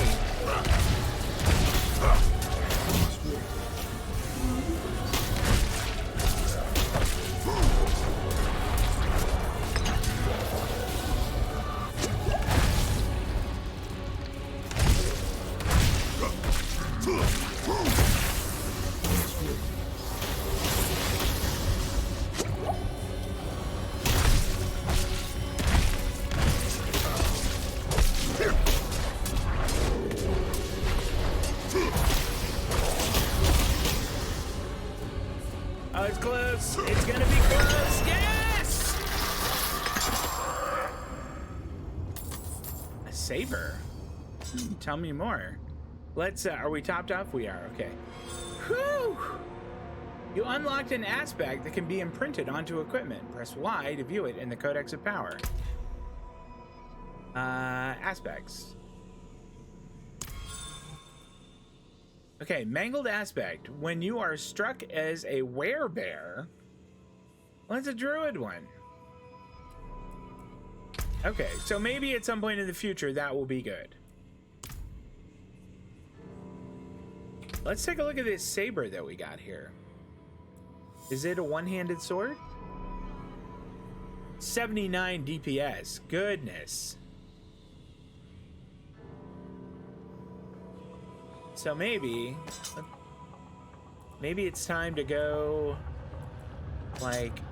Oh, it's close. It's gonna be close. Yes! A saber. Tell me more. Let's, are we topped off? We are, okay. Whew! You unlocked an aspect that can be imprinted onto equipment. Press Y to view it in the Codex of Power. Aspects. Okay, mangled aspect. When you are struck as a werebear, well, that's a druid one. Okay, so maybe at some point in the future that will be good. Let's take a look at this saber that we got here. Is it a one-handed sword? 79 DPS. Goodness. So maybe it's time to go like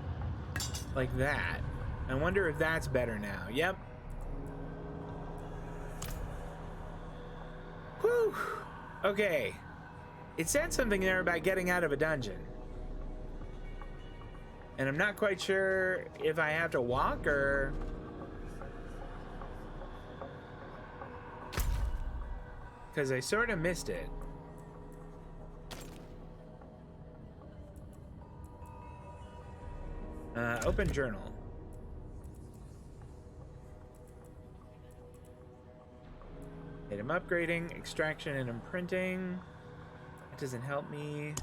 that. I wonder if that's better now. Yep. Whew. Okay. It said something there about getting out of a dungeon. And I'm not quite sure if I have to walk or... because I sort of missed it. Open journal. Item upgrading, extraction and imprinting. It doesn't help me.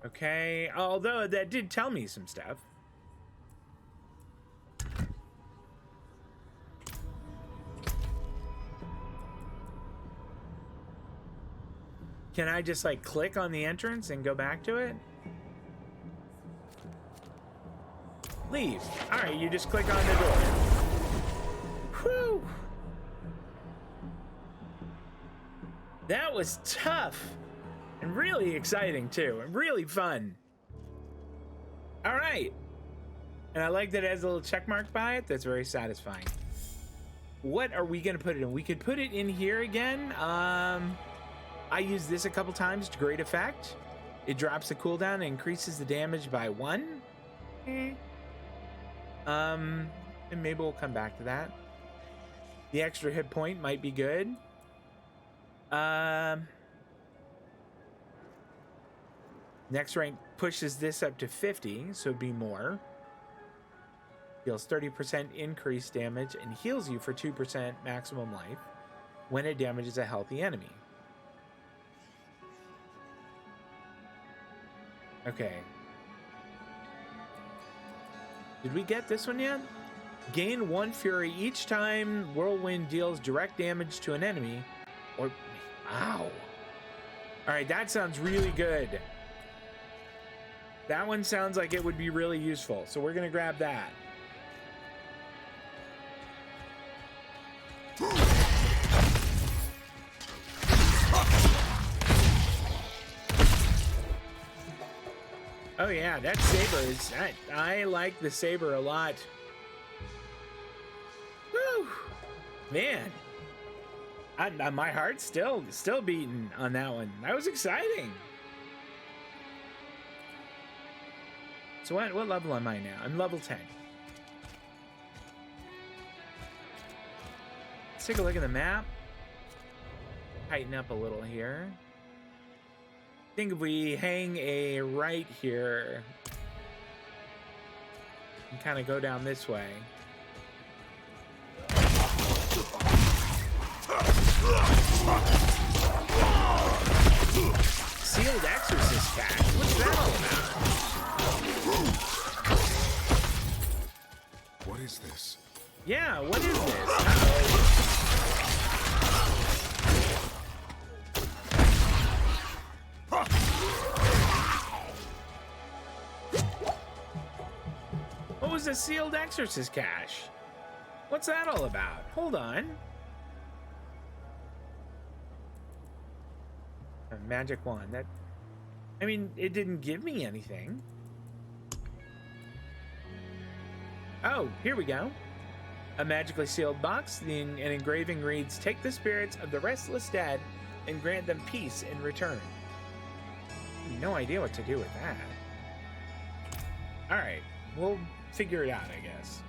Okay, although that did tell me some stuff. Can I just like click on the entrance and go back to it? Leave. All right, you just click on the door. Whew. That was tough and really exciting too, and really fun. All right. And I like that it has a little check mark by it. That's very satisfying. What are we gonna put it in? We could put it in here again. I used this a couple times to great effect. It drops the cooldown and increases the damage by 1. And maybe we'll come back to that. The extra hit point might be good. Next rank pushes this up to 50, so it'd be more. Deals 30% increased damage and heals you for 2% maximum life when it damages a healthy enemy. Okay. Did we get this one yet? Gain 1 fury each time whirlwind deals direct damage to an enemy. Or, ow. All right, that sounds really good. That one sounds like it would be really useful. So we're gonna grab that. Oh yeah, that saber is... I like the saber a lot. Woo! Man. My heart's still beating on that one. That was exciting. So what level am I now? I'm level 10. Let's take a look at the map. Tighten up a little here. I think if we hang a right here and kind of go down this way. Sealed Exorcist Pack. What's that all about? What is this? Yeah, what is this? Uh-oh. What was a sealed exorcist cache? What's that all about? Hold on. A magic wand. That, I mean, it didn't give me anything. Oh, here we go. A magically sealed box. An engraving reads, "Take the spirits of the restless dead and grant them peace in return." No idea what to do with that. Alright, we'll figure it out, I guess.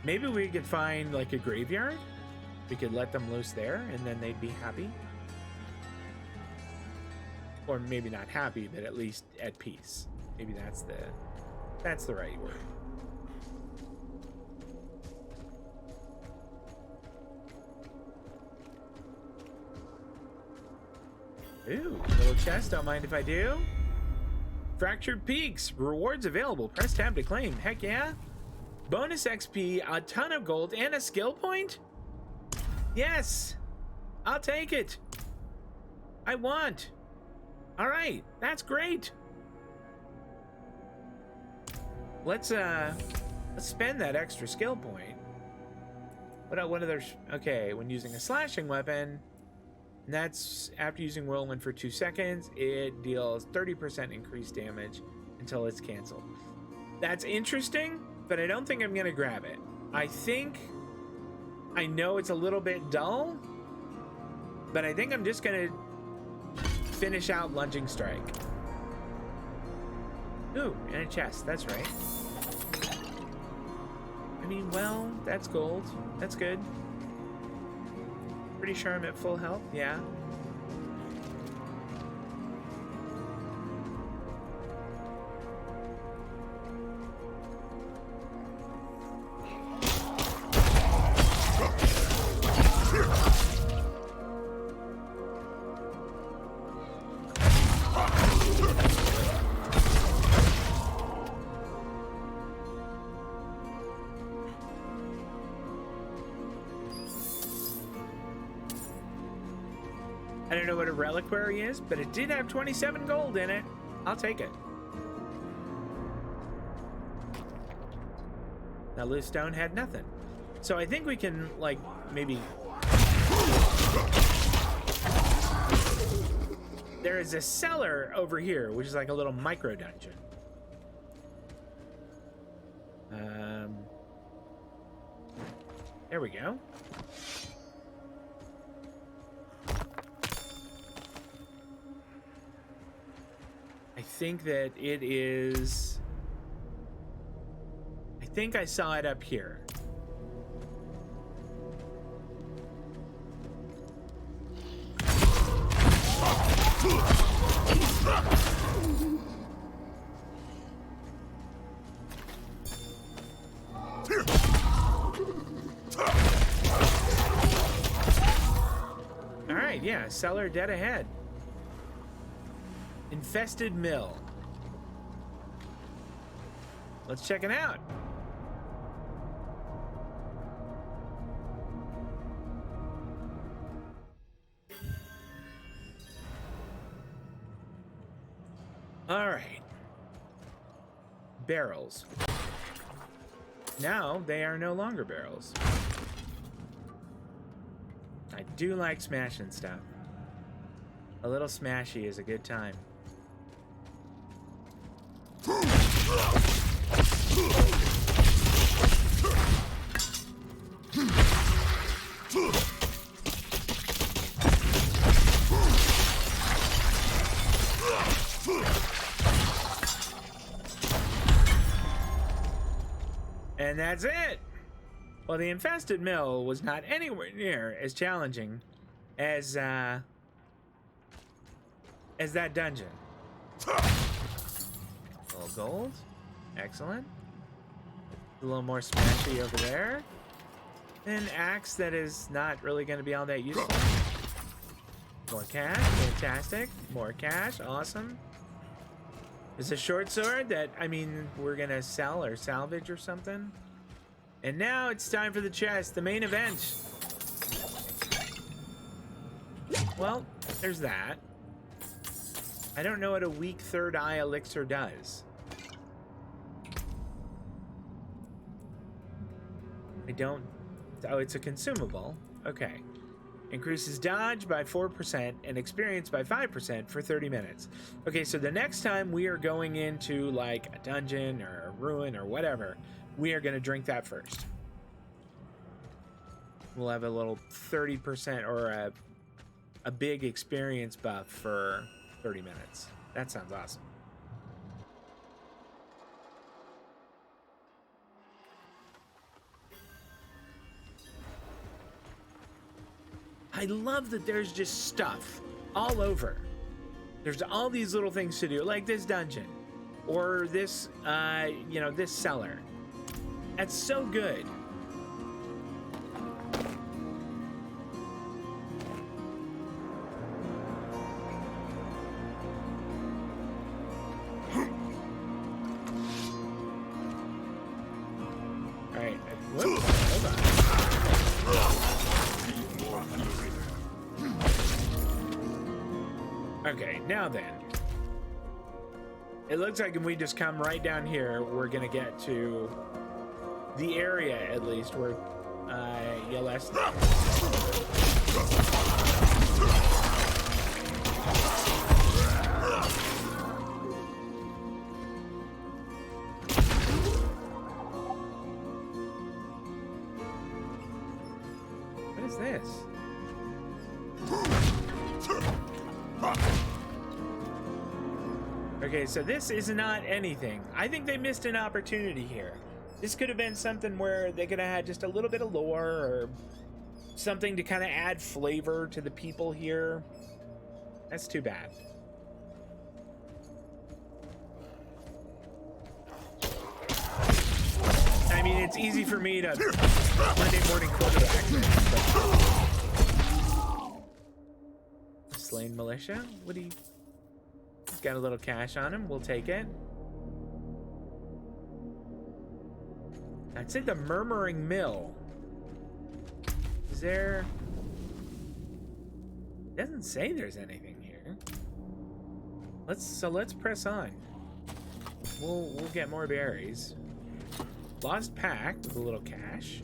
Maybe we could find like a graveyard. We could let them loose there and then they'd be happy. Or maybe not happy, but at least at peace. Maybe that's the right word. Ooh, little chest, don't mind if I do. Fractured Peaks, rewards available. Press tab to claim. Heck yeah. Bonus XP, a ton of gold, and a skill point? Yes, I'll take it. I want. All right, that's great. Let's spend that extra skill point. What other? Okay, when using a slashing weapon, that's after using whirlwind for 2 seconds, it deals 30% increased damage until it's canceled. That's interesting, but I don't think I'm gonna grab it. I know it's a little bit dull, but I think I'm just gonna finish out lunging strike. Ooh, and a chest, that's right. I mean, well, that's gold. That's good. Pretty sure I'm at full health, yeah. I don't know what a reliquary is, but it did have 27 gold in it. I'll take it. Now loose stone had nothing. So I think we can, like, maybe... There is a cellar over here, which is like a little micro dungeon. There we go. I think that it is... I think I saw it up here. All right, yeah, cellar dead ahead. Infested mill. Let's check it out. All right. Barrels. Now they are no longer barrels. I do like smashing stuff. A little smashy is a good time. And that's it. Well, the infested mill was not anywhere near as challenging as that dungeon. A little gold. Excellent. A little more smashy over there. An axe that is not really going to be all that useful. More cash. Fantastic. More cash. Awesome. It's a short sword that, I mean, we're going to sell or salvage or something. And now it's time for the chest, the main event. Well, there's that. I don't know what a weak third eye elixir does. I don't... Oh, it's a consumable. Okay. Increases dodge by 4% and experience by 5% for 30 minutes. Okay, so the next time we are going into, like, a dungeon or a ruin or whatever, we are going to drink that first. We'll have a little 30% or a big experience buff for 30 minutes. That sounds awesome. I love that there's just stuff all over. There's all these little things to do, like this dungeon or this, you know, this cellar. That's so good. All right, whoops, hold on. Okay, now then. It looks like if we just come right down here, we're gonna get to the area, at least, where Yelest. What is this? Okay, so this is not anything. I think they missed an opportunity here. This could have been something where they could have had just a little bit of lore or something to kind of add flavor to the people here. That's too bad. I mean, it's easy for me to Monday morning quarterback this, but... Slain militia? What do you... He's got a little cash on him. We'll take it. That's it, the Murmuring Mill. Is there... It doesn't say there's anything here. Let's press on. We'll get more berries. Lost pack with a little cash.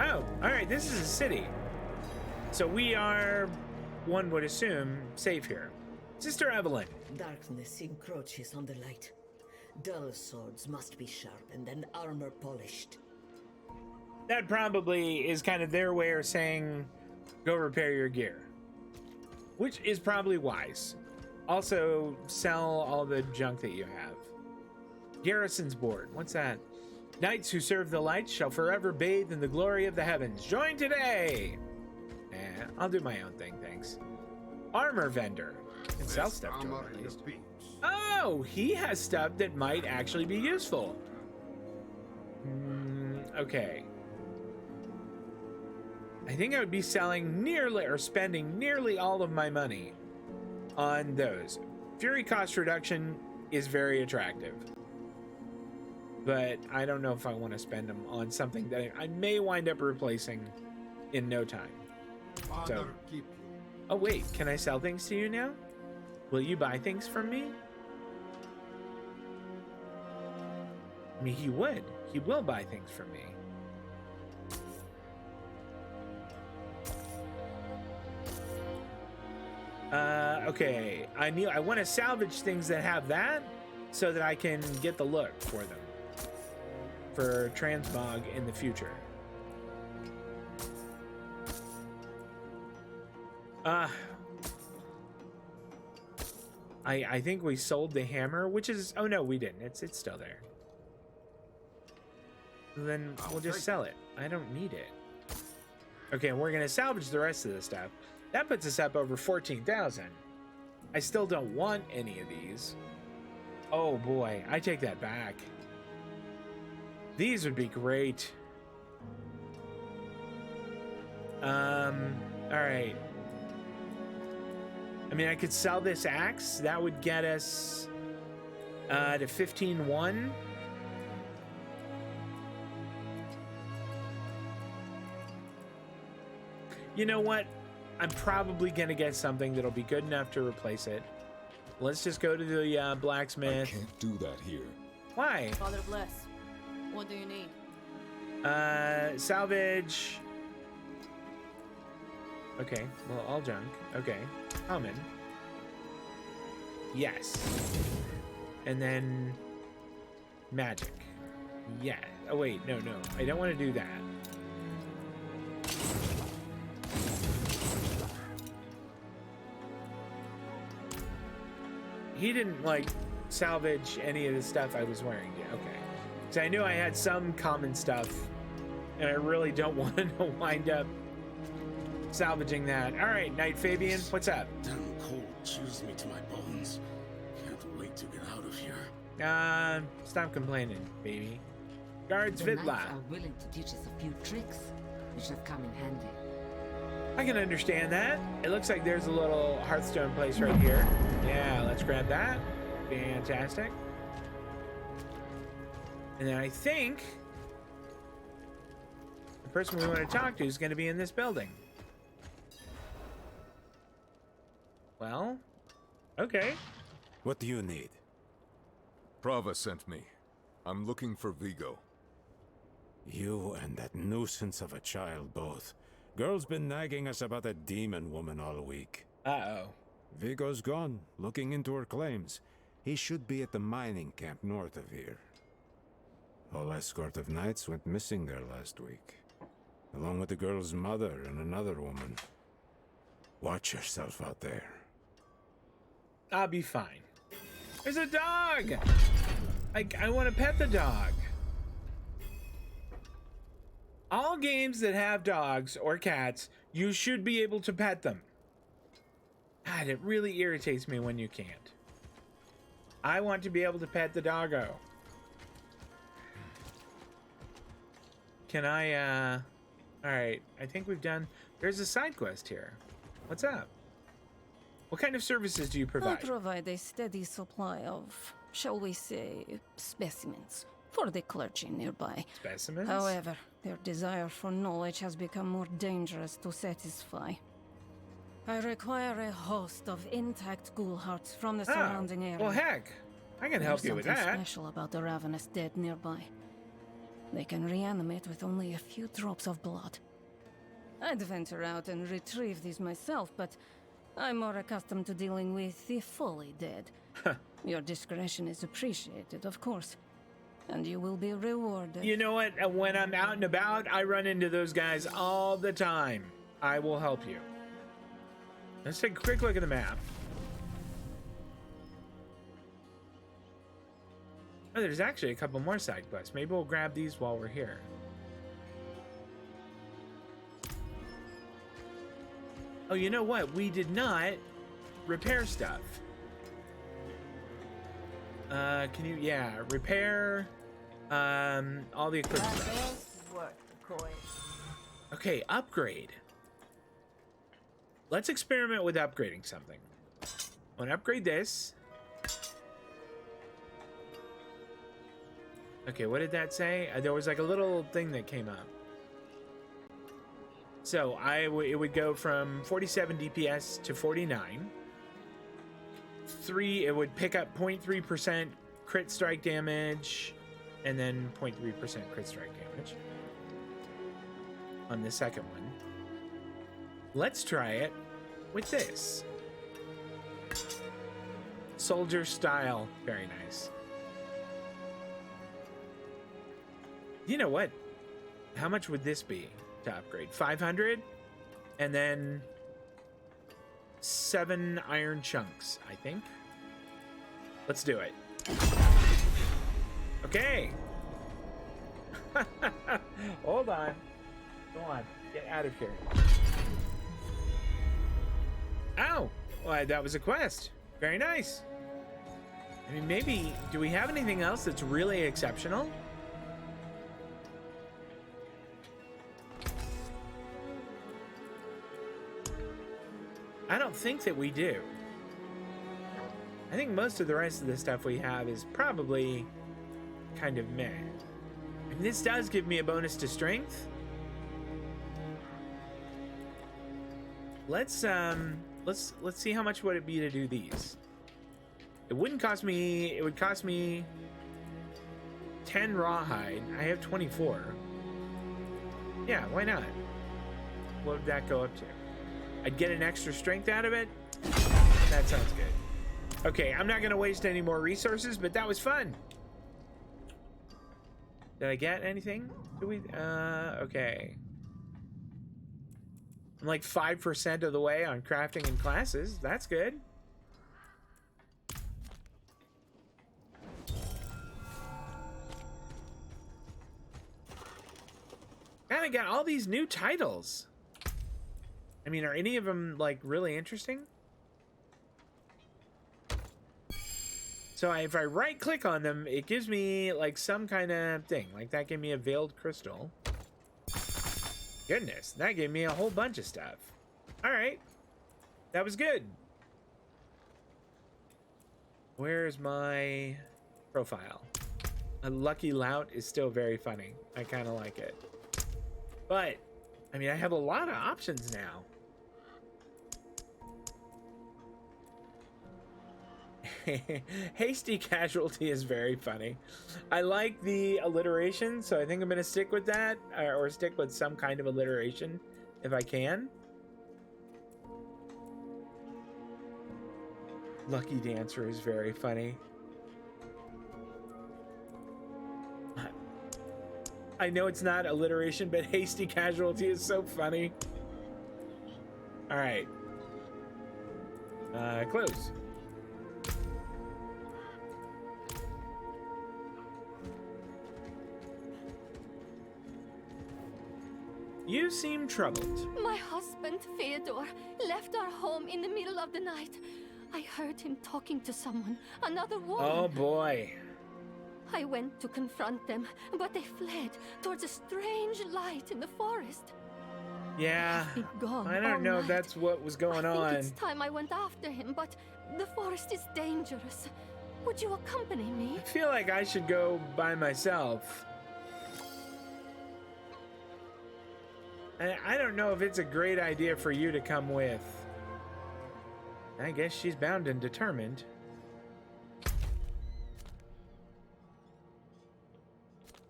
Oh, all right, this is a city. So we are, one would assume, safe here. Sister Evelyn. Darkness encroaches on the light. Dull swords must be sharpened and armor polished. That probably is kind of their way of saying, go repair your gear. Which is probably wise. Also, sell all the junk that you have. Garrison's board. What's that? Knights who serve the light shall forever bathe in the glory of the heavens. Join today! I'll do my own thing, thanks. Armor vendor. Can sell stuff to him at least. Oh, he has stuff that might actually be useful. Okay. I think I would be selling nearly, or spending nearly all of my money on those. Fury cost reduction is very attractive. But I don't know if I want to spend them on something that I may wind up replacing in no time. So, oh wait, can I sell things to you now? Will you buy things from me? I mean, he would. He will buy things from me. Okay. I want to salvage things that have that so that I can get the look for them. For transmog in the future. I think we sold the hammer, which is, oh no, we didn't. It's still there. Then we'll just sell it. I don't need it. Okay, we're gonna salvage the rest of the stuff. That puts us up over 14,000. I still don't want any of these. Oh boy, I take that back. These would be great. All right. I mean, I could sell this axe. That would get us to 15,100. You know what? I'm probably gonna get something that'll be good enough to replace it. Let's just go to the blacksmith. I can't do that here. Why? Father bless. What do you need? Salvage. Okay, well, all junk. Okay, common. Yes. And then magic. Yeah. Oh wait, no. I don't want to do that. He didn't like salvage any of the stuff I was wearing yet. Okay. So I knew I had some common stuff, and I really don't want to wind up salvaging that. All right, Knight Fabian, what's up? Damn cold chills me to my bones. Can't wait to get out of here. Stop complaining, baby. Guards The fit knights lab. are willing to teach us a few tricks, which have come in handy. I can understand that. It looks like there's a little Hearthstone place right here. Yeah, let's grab that. Fantastic. And then I think the person we want to talk to is going to be in this building. Well, okay. What do you need? Prava sent me. I'm looking for Vigo. You and that nuisance of a child both. Girl's been nagging us about a demon woman all week. Uh-oh. Vigo's gone, looking into her claims. He should be at the mining camp north of here. Whole escort of knights went missing there last week, along with the girl's mother and another woman. Watch yourself out there. I'll be fine. There's a dog! I want to pet the dog. All games that have dogs or cats, you should be able to pet them. God, it really irritates me when you can't. I want to be able to pet the doggo. Can I, alright, I think we've done... There's a side quest here. What's up? What kind of services do you I provide? provide a steady supply of, shall we say, specimens for the clergy nearby. Specimens? However, their desire for knowledge has become more dangerous to satisfy. I require a host of intact ghoul hearts from the surrounding area. Well, heck, I can help you with There's that. something special about the ravenous dead nearby. They can reanimate with only a few drops of blood. I'd venture out and retrieve these myself, but I'm more accustomed to dealing with the fully dead. Your discretion is appreciated, of course, and you will be rewarded. You know what? When I'm out and about, I run into those guys all the time. I will help you. Let's take a quick look at the map. Oh, there's actually a couple more side quests. Maybe we'll grab these while we're here. Oh, you know what? We did not repair stuff. Can you, yeah, repair, all the equipment stuff. Okay, upgrade. Let's experiment with upgrading something. I want to upgrade this. Okay, what did that say? There was like a little thing that came up. So it would go from 47 DPS to 49. 3, it would pick up 0.3% crit strike damage, and then 0.3% crit strike damage on the second one. Let's try it with this. Soldier style. Very nice. You know what? How much would this be to upgrade? 500? And then 7 iron chunks, I think. Let's do it. Okay. Hold on. Go on. Get out of here. Ow! Well, that was a quest. Very nice. I mean, maybe... Do we have anything else that's really exceptional? I don't think that we do. I think most of the rest of the stuff we have is probably kind of meh. And this does give me a bonus to strength. Let's see how much would it be to do these. It wouldn't cost me, it would cost me 10 rawhide. I have 24. Yeah, why not? What would that go up to? I'd get an extra strength out of it. That sounds good. Okay, I'm not gonna waste any more resources, but that was fun. Did I get anything? Do we? Okay. I'm like 5% of the way on crafting and classes. That's good. And I got all these new titles. I mean, are any of them like really interesting? So if I right click on them, it gives me like some kind of thing. Like that gave me a veiled crystal. Goodness, that gave me a whole bunch of stuff. All right, that was good. Where's my profile? A lucky lout is still very funny. I kind of like it. But, I mean, I have a lot of options now. Hasty casualty is very funny. I like the alliteration, so I think I'm going to stick with that, or stick with some kind of alliteration if I can. Lucky Dancer is very funny. I know it's not alliteration, but hasty casualty is so funny. All right. Close. You seem troubled. My husband, Theodore, left our home in the middle of the night. I heard him talking to someone, another woman. Oh boy. I went to confront them, but they fled towards a strange light in the forest. Yeah, I don't know if that's what was going on. It's time I went after him, but the forest is dangerous. Would you accompany me? I feel like I should go by myself. I don't know if it's a great idea for you to come with. I guess she's bound and determined.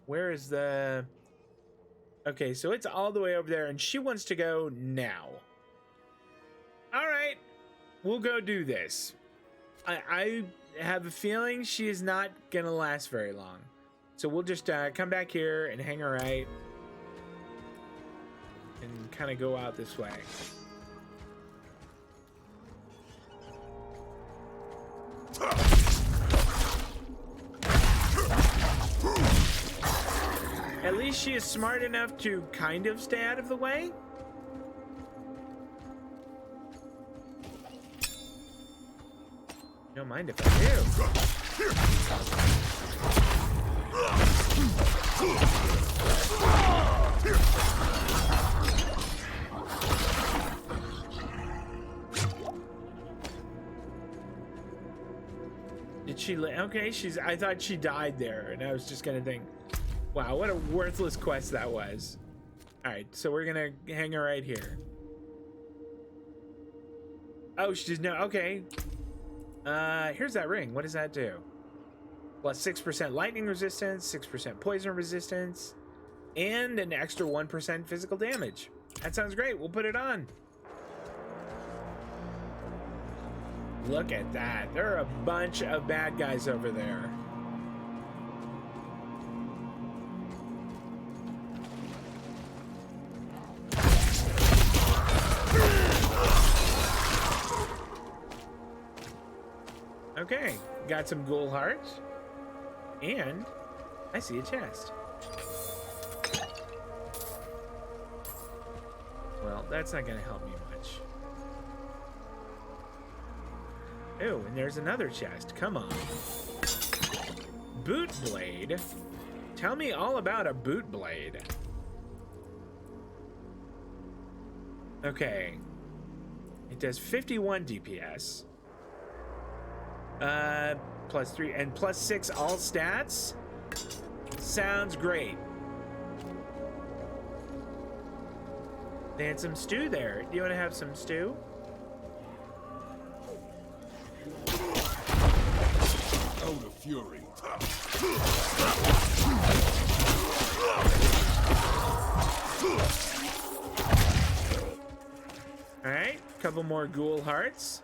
Where is the... Okay, so it's all the way over there, and she wants to go now. All right, we'll go do this. I have a feeling she is not gonna last very long. So we'll just come back here and hang her right. And kind of go out this way. At least she is smart enough to kind of stay out of the way. Don't mind if I do. Did she okay, I thought she died there, and I was just gonna think, wow, what a worthless quest that was. Alright, so we're gonna hang her right here. Oh, she's no, okay. Here's that ring. What does that do? Plus 6% lightning resistance, 6% poison resistance, and an extra 1% physical damage. That sounds great. We'll put it on. Look at that. There are a bunch of bad guys over there. Okay, got some ghoul hearts, and I see a chest. Well, that's not gonna help me much. Oh, and there's another chest. Come on. Boot blade. Tell me all about a boot blade. Okay. It does 51 DPS. Plus 3 and plus 6 all stats. Sounds great. They had some stew there. Do you want to have some stew? Out of fury. All right, couple more ghoul hearts.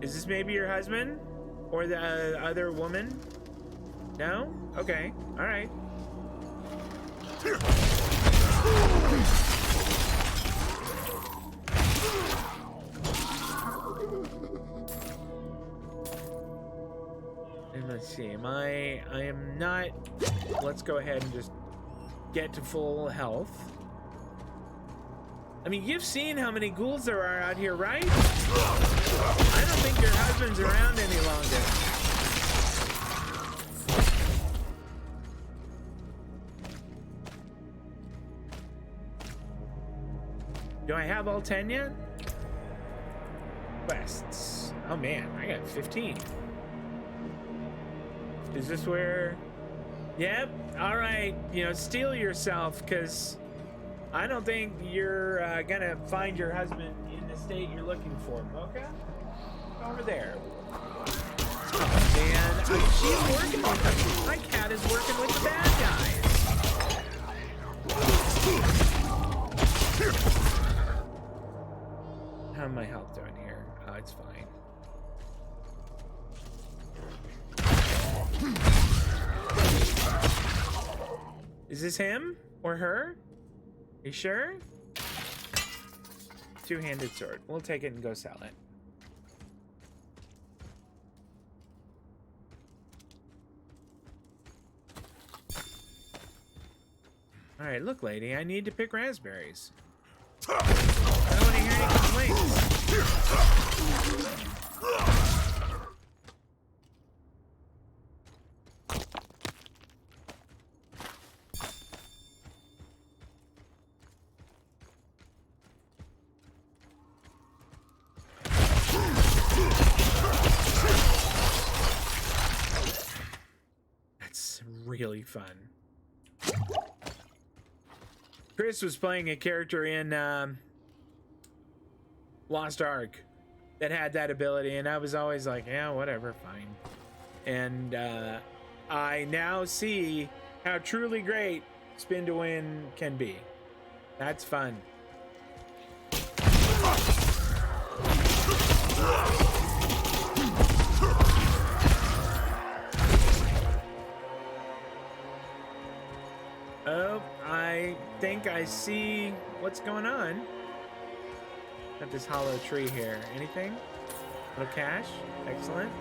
Is this maybe your husband? Or the other woman? No? Okay. All right. And let's see. I am not... Let's go ahead and just get to full health. I mean, you've seen how many ghouls there are out here, right? I don't think your husband's around any longer. Do I have all 10 yet? Quests. Oh man, I got 15. Is this where... Yep, alright, you know, steel yourself, because I don't think you're gonna find your husband in the state you're looking for, Mocha. Over there. Oh man, she's working with them. My cat is working with the bad guys. How am my health doing here? Oh, it's fine. Is this him or her? Are you sure? Two-handed sword. We'll take it and go sell it. All right, look, lady, I need to pick raspberries. I don't want to hear any complaints. That's really fun. Chris was playing a character in Lost Ark that had that ability, and I was always like, yeah, whatever, fine. And I now see how truly great Spin to Win can be. That's fun. Oh, I think I see what's going on. Got this hollow tree here. Anything? Little cash? Excellent.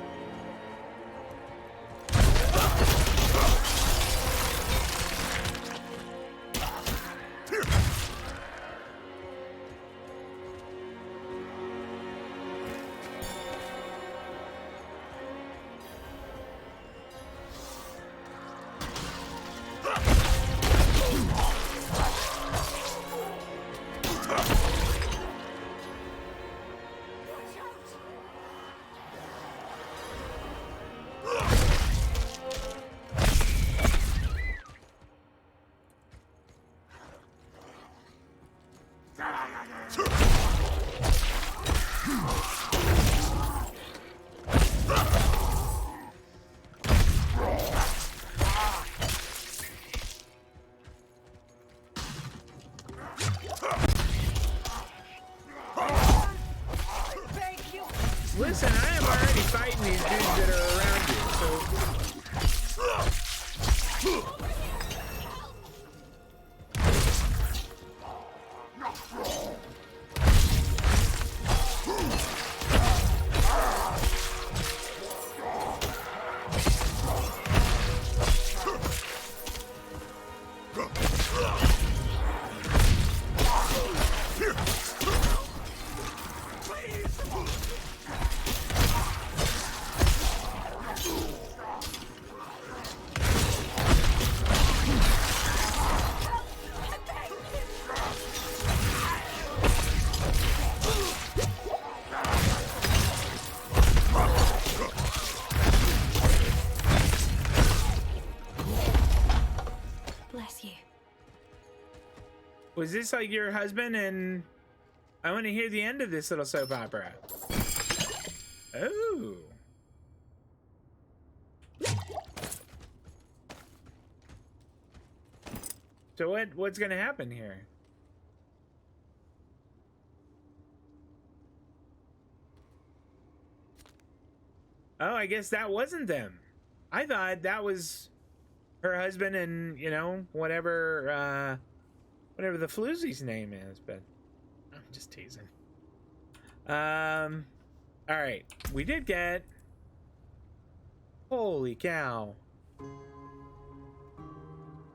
Listen, I am already fighting these dudes that are around you, Was this like your husband? And I want to hear the end of this little soap opera. Oh. So what's gonna happen here? Oh, I guess that wasn't them. I thought that was her husband and, you know, whatever the floozy's name is, but I'm just teasing. All right, we did get... Holy cow.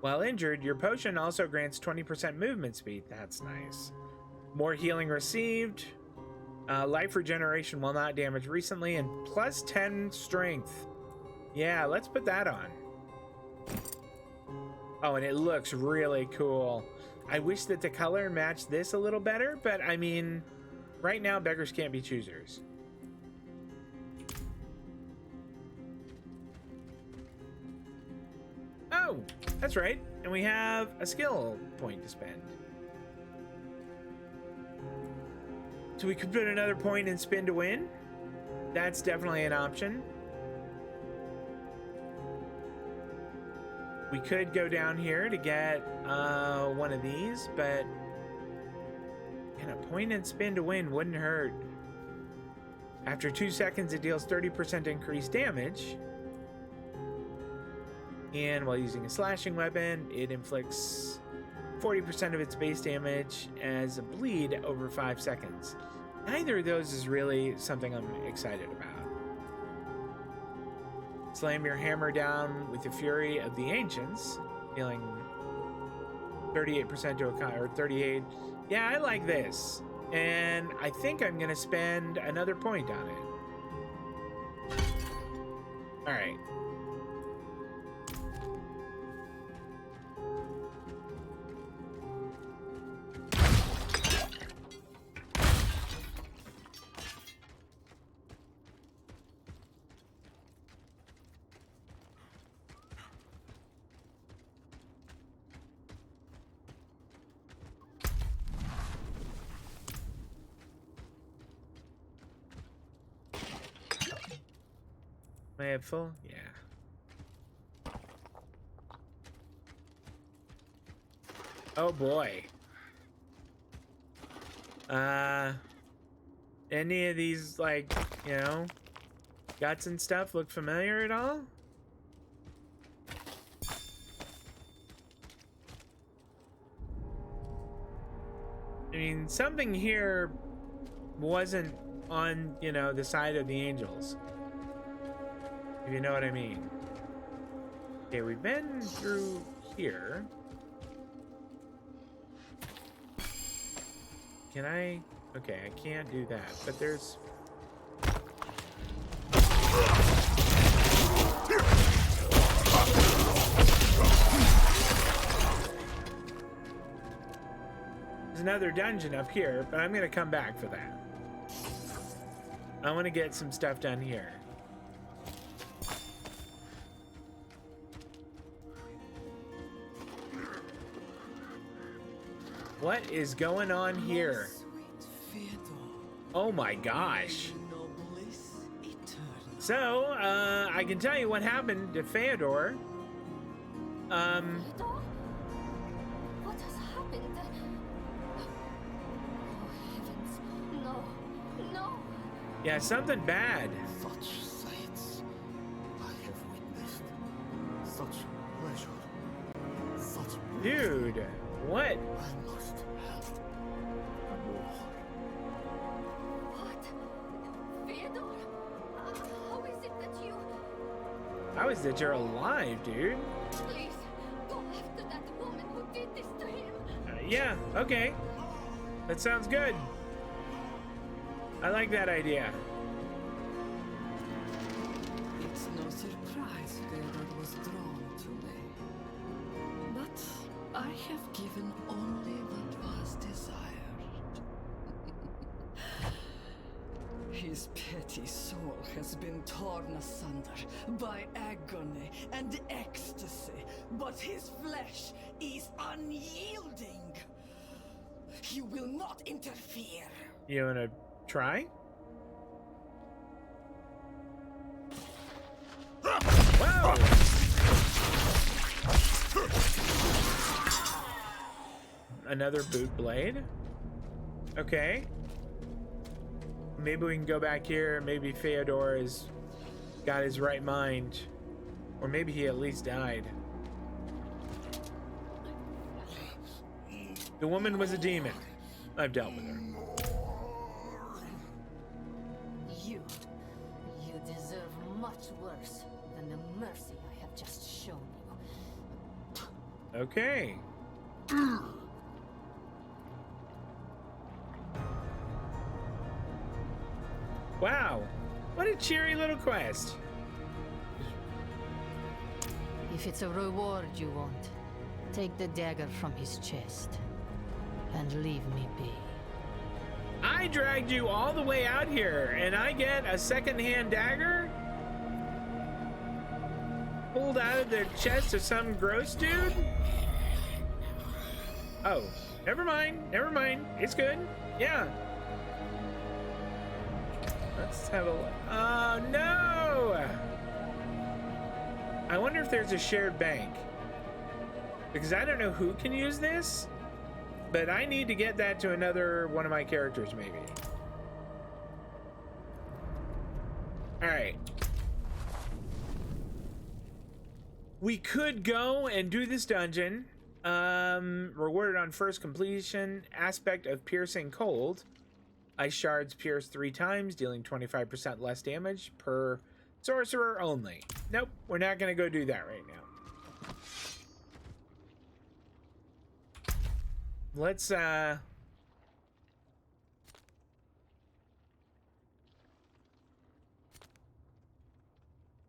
While injured, your potion also grants 20% movement speed. That's nice. More healing received. Life regeneration while not damaged recently, and plus 10 strength. Yeah, let's put that on. Oh, and it looks really cool. I wish that the color matched this a little better, but I mean, right now beggars can't be choosers. Oh, that's right. And we have a skill point to spend. So we could put another point and spin to win. That's definitely an option. We could go down here to get one of these, but and a point and spin to win wouldn't hurt. After 2 seconds, it deals 30% increased damage. And while using a slashing weapon, it inflicts 40% of its base damage as a bleed over 5 seconds. Neither of those is really something I'm excited about. Slam your hammer down with the fury of the ancients, dealing 38% to a or 38. Yeah, I like this, and I think I'm gonna spend another point on it. All right. Am I at full? Yeah. Oh boy. Any of these, like, you know, guts and stuff look familiar at all? I mean, something here wasn't on, you know, the side of the angels. If you know what I mean. Okay, we've been through here. Can I? Okay, I can't do that, but there's... There's another dungeon up here, but I'm gonna come back for that. I want to get some stuff done here. What is going on here? Oh my gosh. So, I can tell you what happened to Feodor. What has happened? Oh heavens, no, no. Yeah, something bad. Such sights I have witnessed. Such pleasure. Such Dude, what? I must have more. What? Feodor? How is it that you... How is it you're alive, dude? Please, go after that woman who did this to him. Yeah, okay. That sounds good. I like that idea. It's no surprise Feodor was drawn to me. But I have given only what was desired. His petty soul has been torn asunder by agony and ecstasy, but his flesh is unyielding. He will not interfere. You wanna try? Wow! Another boot blade? Okay. Maybe we can go back here. Maybe Feodor has got his right mind. Or maybe he at least died. The woman was a demon. I've dealt with her. You deserve much worse than the mercy I have just shown you. Okay. Wow, what a cheery little quest. If it's a reward you want, take the dagger from his chest and leave me be. I dragged you all the way out here and I get a second-hand dagger? Pulled out of the chest of some gross dude? Oh, never mind, it's good. Yeah. Let's have a look. Oh no! I wonder if there's a shared bank. Because I don't know who can use this, but I need to get that to another one of my characters maybe. All right. We could go and do this dungeon. Rewarded on first completion. Aspect of piercing cold. Ice shards pierce 3 times, dealing 25% less damage per sorcerer only. Nope, we're not gonna go do that right now. Let's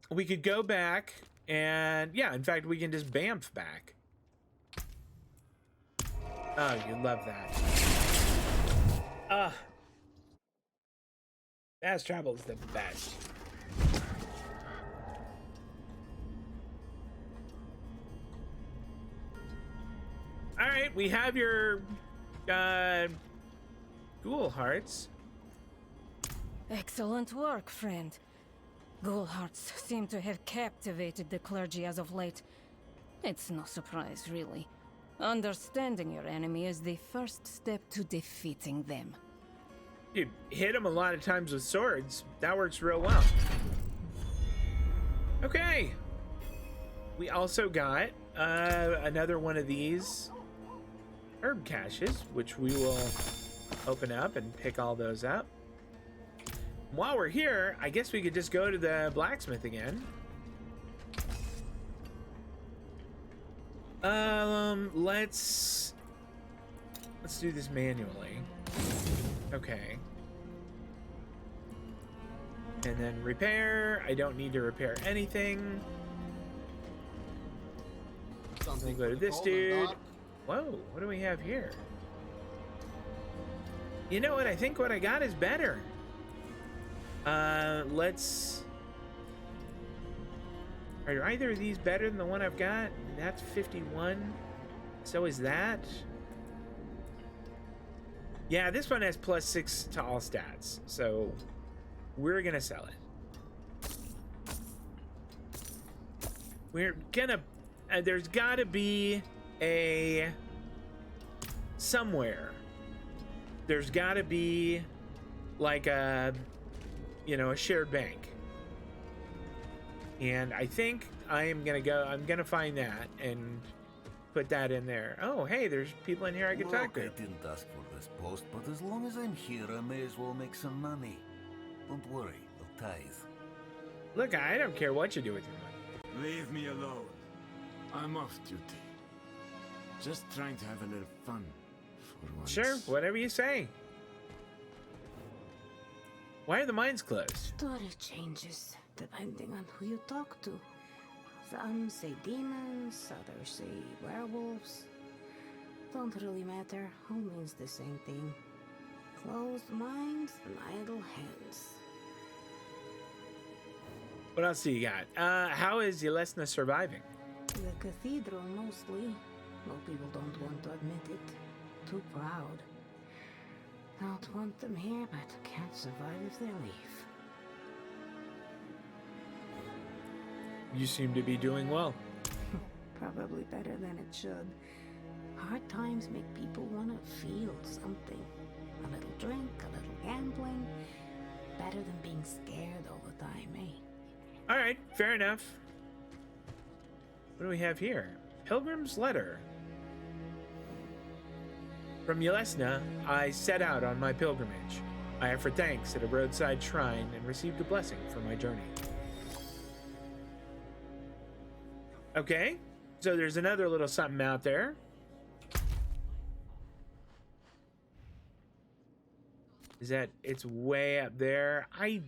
we could go back and yeah, in fact we can just bamf back. Oh, you love that. Fast travel is the best. All right, we have your ghoul hearts. Excellent work, friend. Ghoul hearts seem to have captivated the clergy as of late. It's no surprise, really. Understanding your enemy is the first step to defeating them. You hit them a lot of times with swords. That works real well. Okay. We also got another one of these herb caches, which we will open up and pick all those up. While we're here, I guess we could just go to the blacksmith again. Let's do this manually. Okay. And then repair. I don't need to repair anything. We'll go to this dude. Whoa, what do we have here? You know what? I think what I got is better. Let's... Are either of these better than the one I've got? That's 51. So is that. Yeah, this one has +6 to all stats. So we're gonna sell it. We're gonna... there's gotta be a... somewhere. There's gotta be like a... you know, a shared bank. And I think I'm gonna find that and put that in there. Oh, hey, there's people in here I could talk to. I didn't ask for this post, but as long as I'm here, I may as well make some money. Don't worry, I'll tithe. Look, I don't care what you do with your money. Leave me alone. I'm off duty. Just trying to have a little fun for once. Sure, whatever you say. Why are the mines closed? Story changes depending on who you talk to. Some say demons, others say werewolves. Don't really matter, all means the same thing. Closed minds and idle hands. What else do you got? How is Yelesna surviving? The cathedral mostly. Well, people don't want to admit it. Too proud. Don't want them here, but can't survive if they leave. You seem to be doing well. Probably better than it should. Hard times make people want to feel something. A little drink, a little gambling. Better than being scared all the time, eh? Alright, fair enough. What do we have here? Pilgrim's Letter. From Yelesna, I set out on my pilgrimage. I offered thanks at a roadside shrine and received a blessing for my journey. Okay, so there's another little something out there. is that it's way up there. I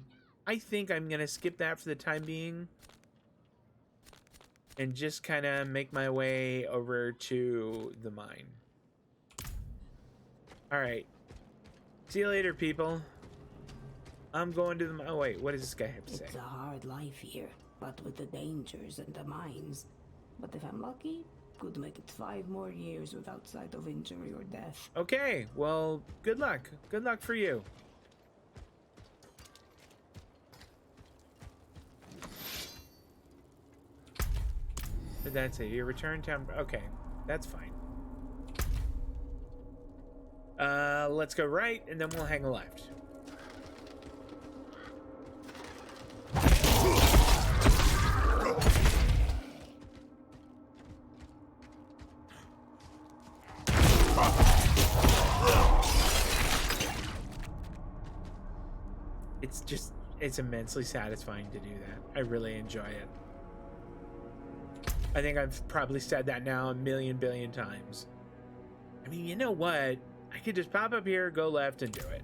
think I'm gonna skip that for the time being and just kind of make my way over to the mine. All right. See you later, people. I'm going to the... Oh, wait. What does this guy have to say? It's a hard life here, but with the dangers and the mines. But if I'm lucky, could make it 5 more years without sight of injury or death. Okay. Well, good luck. Good luck for you. What did that say? Your return time... Okay. That's fine. Let's go right, and then we'll hang a left. It's immensely satisfying to do that. I really enjoy it. I think I've probably said that now a million billion times. I mean, you know what? I could just pop up here, go left, and do it.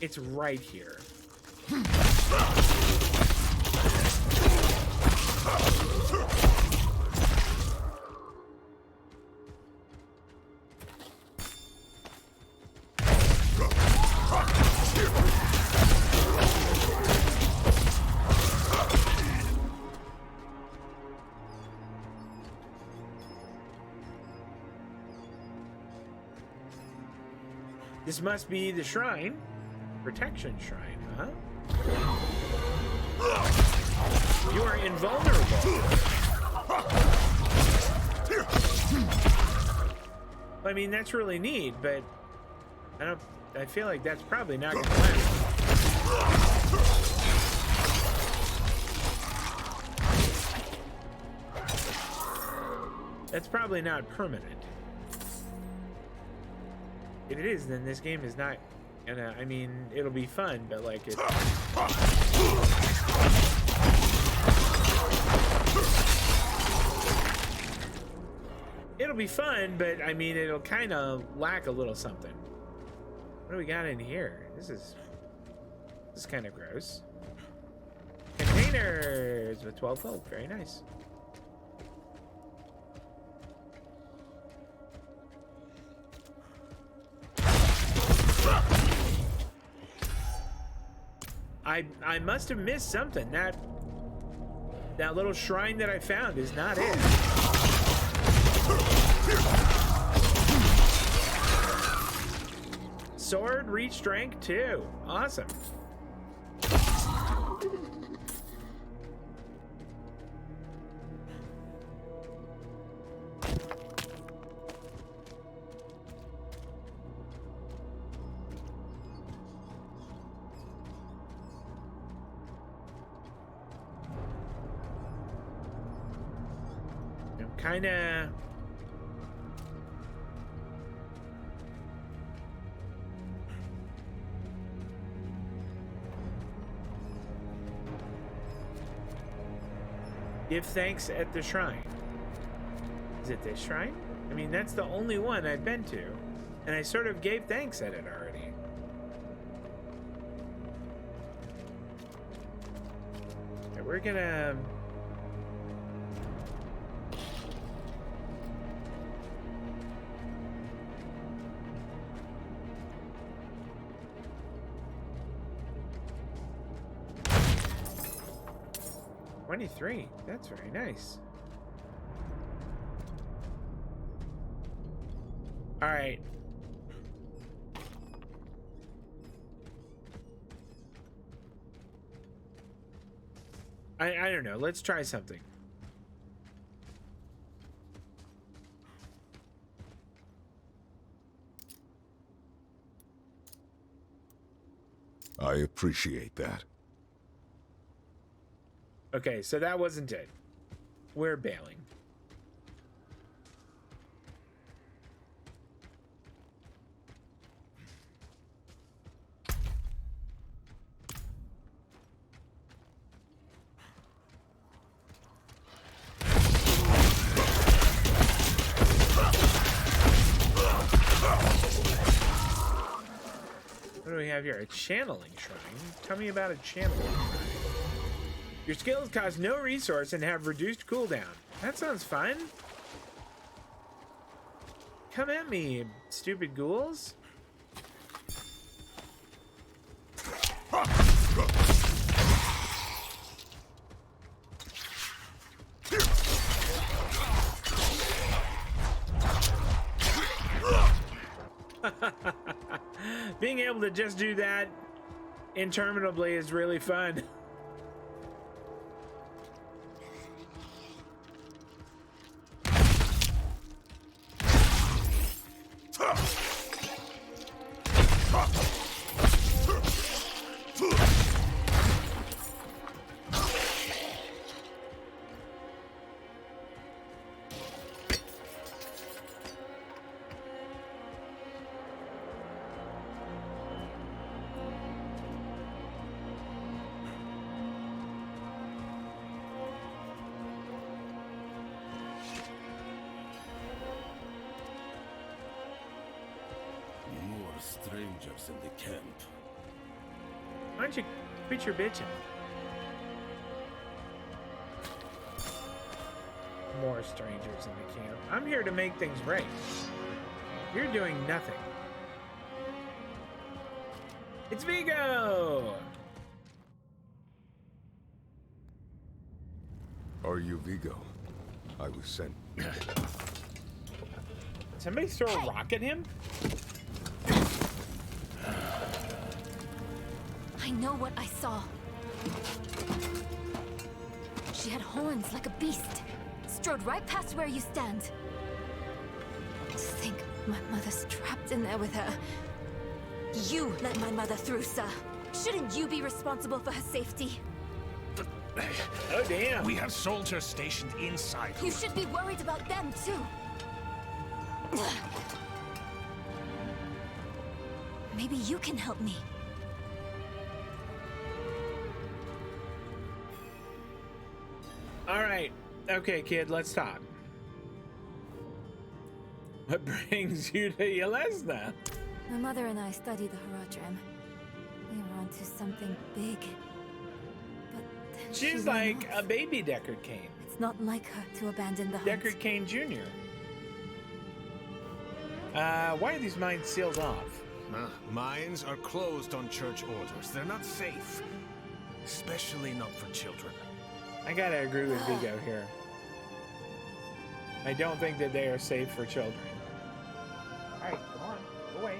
It's right here. This must be the shrine. Protection shrine, huh? You are invulnerable. I mean, that's really neat, but I feel like that's probably not gonna last. That's probably not permanent. If it is, then this game is not gonna... I mean, it'll be fun, but like it... It'll be fun, but I mean, it'll kind of lack a little something. What do we got in here? This is kind of gross. Containers with 12 gold. Very nice. I must have missed something. That little shrine that I found is not it. Sword, reach strength 2. Awesome. Kinda... Give thanks at the shrine. Is it this shrine? I mean, that's the only one I've been to. And I sort of gave thanks at it already. Okay, we're gonna... $23. That's very nice. All right. I don't know. Let's try something. I appreciate that. Okay, so that wasn't it. We're bailing. have here? A channeling shrine. Tell me about a channeling shrine. Your skills cost no resource and have reduced cooldown. That sounds fun. Come at me, stupid ghouls. Being able to just do that interminably is really fun. Strangers in the camp. Why don't you quit your bitching? More strangers in the camp. I'm here to make things right. You're doing nothing. It's Vigo! Are you Vigo? I was sent. Somebody throw a rock at him? I know what I saw. She had horns like a beast. Strode right past where you stand. To think my mother's trapped in there with her. You let my mother through, sir. Shouldn't you be responsible for her safety? Oh, damn. We have soldiers stationed inside. You should be worried about them, too. Maybe you can help me. All right. Okay, kid, let's talk. What brings you to Yelesna? My mother and I studied the Horadrim. We were onto something big. But then She's like a baby Deckard Cain. It's not like her to abandon the hunt. Deckard Cain Jr. Why are these mines sealed off? Mines are closed on church orders. They're not safe. Especially not for children. I gotta agree with Vigo here. I don't think that they are safe for children. Alright, come on. Go away.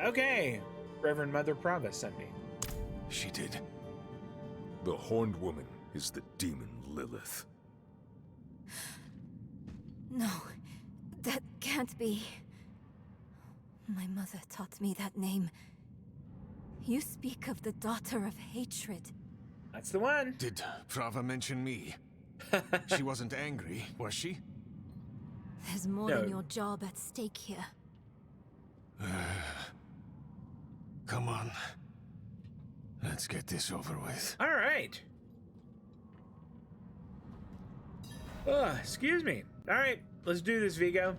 Okay. Reverend Mother Prava sent me. She did. The Horned Woman is the demon Lilith. No, that can't be. My mother taught me that name. You speak of the daughter of hatred. That's the one. Did Prava mention me? She wasn't angry, was she? There's more than your job at stake here. Come on. Let's get this over with. All right. Excuse me. All right, let's do this, Vigo.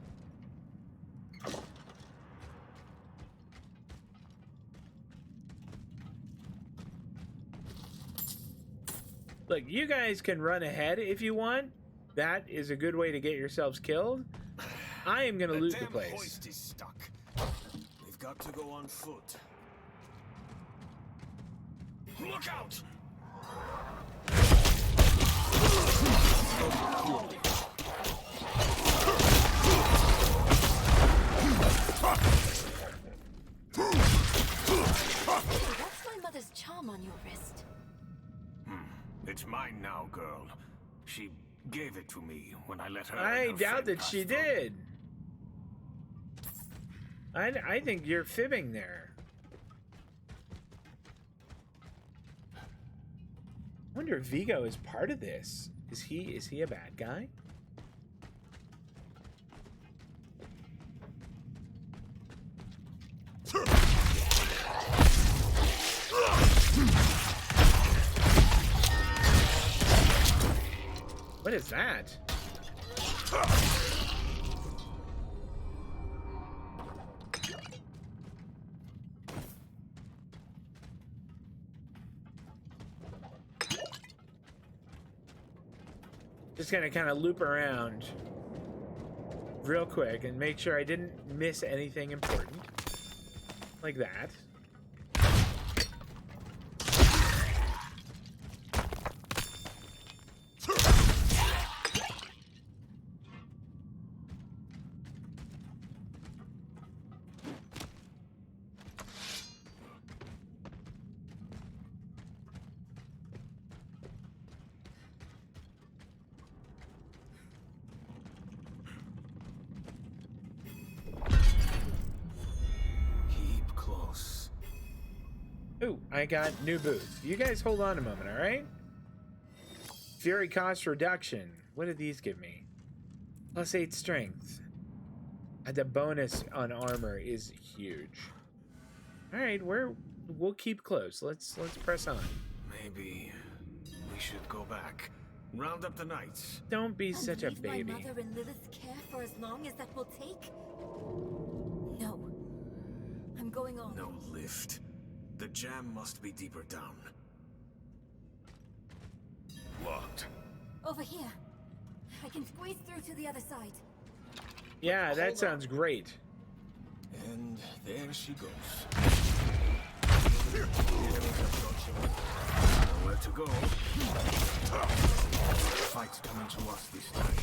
Look, you guys can run ahead if you want. That is a good way to get yourselves killed. I am gonna loot the place. The hoist is stuck. We've got to go on foot. Look out! That's my mother's charm on your wrist. It's mine now, girl. She gave it to me when I let her. I doubt that she did. I think you're fibbing there. I wonder if Vigo is part of this. Is he a bad guy? What is that? Just gonna kind of loop around real quick and make sure I didn't miss anything important. Like that. Ooh, I got new boots. You guys hold on a moment, all right? Fury cost reduction. What did these give me? +8 strength. The bonus on armor is huge. All right, we'll keep close. Let's press on. Maybe we should go back. Round up the knights. Don't be such a baby. My mother in Lilith's care for as long as that will take? No. I'm going on. No lift. The jam must be deeper down. Locked. Over here. I can squeeze through to the other side. Yeah, that sounds great. And there she goes. Nowhere to go. Fight's coming to us this time.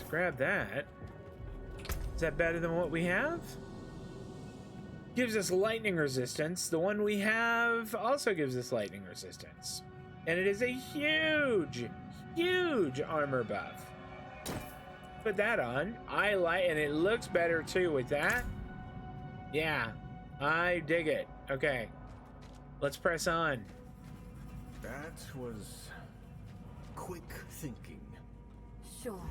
Grab that. Is that better than what we have? Gives us lightning resistance. The one we have also gives us lightning resistance. And it is a huge, huge armor buff. Put that on. I like, and it looks better too with that. Yeah, I dig it. Okay, let's press on. That was quick thinking. Sure.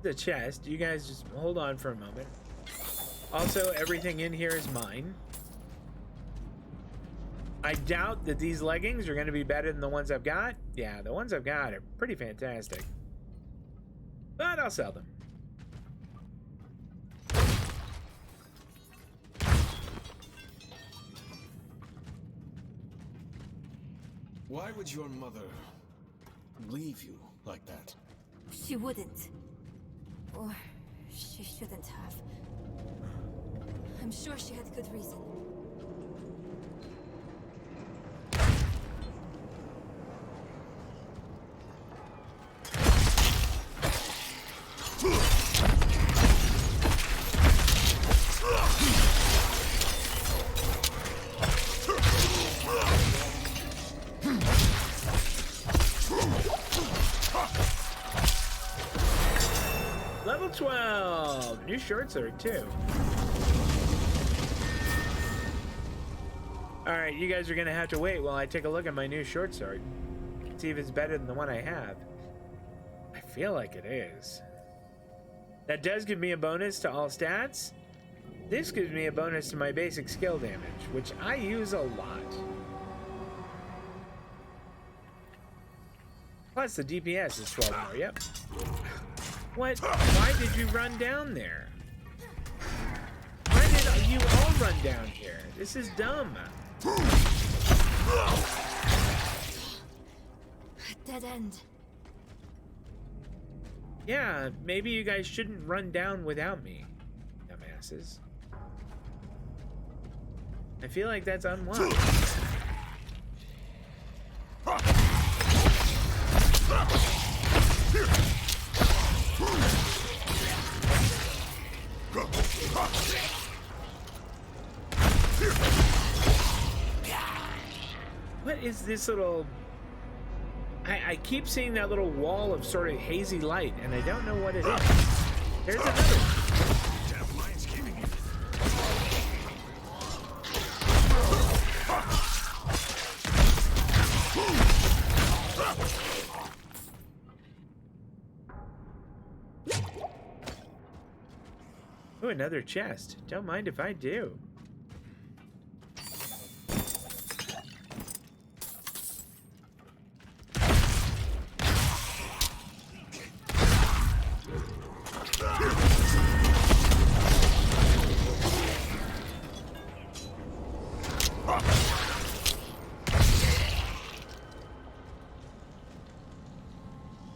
The chest. You guys just hold on for a moment. Also, everything in here is mine. I doubt that these leggings are going to be better than the ones I've got. Yeah, the ones I've got are pretty fantastic. But I'll sell them. Why would your mother leave you like that? She wouldn't. Or she shouldn't have. I'm sure she had good reason. Level 12. New short sword too. Alright, you guys are gonna have to wait while I take a look at my new short sword. See if it's better than the one I have. I feel like it is. That does give me a bonus to all stats. This gives me a bonus to my basic skill damage, which I use a lot. Plus the DPS is 12 more, yep. What? Why did you run down there? Why did you all run down here? This is dumb. Dead end. Yeah, maybe you guys shouldn't run down without me, dumbasses. I feel like that's unlocked. What is this little... I keep seeing that little wall of sort of hazy light, and I don't know what it is. There's another. Oh, another chest. Don't mind if I do.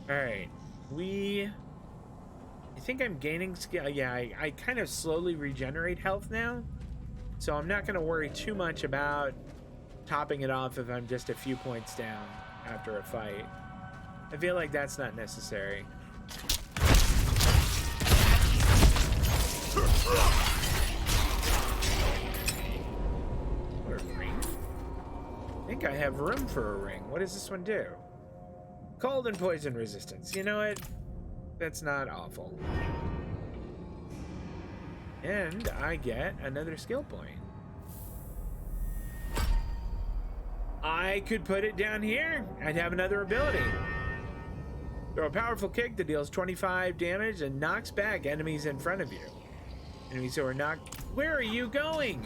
Alright, I think I'm gaining skill. Yeah, I kind of slowly regenerate health now. So I'm not going to worry too much about topping it off if I'm just a few points down after a fight. I feel like that's not necessary. What a ring? I think I have room for a ring. What does this one do? Cold and poison resistance. You know what? That's not awful. And I get another skill point. I could put it down here. I'd have another ability. Throw a powerful kick that deals 25 damage and knocks back enemies in front of you. Enemies who are knocked. Where are you going?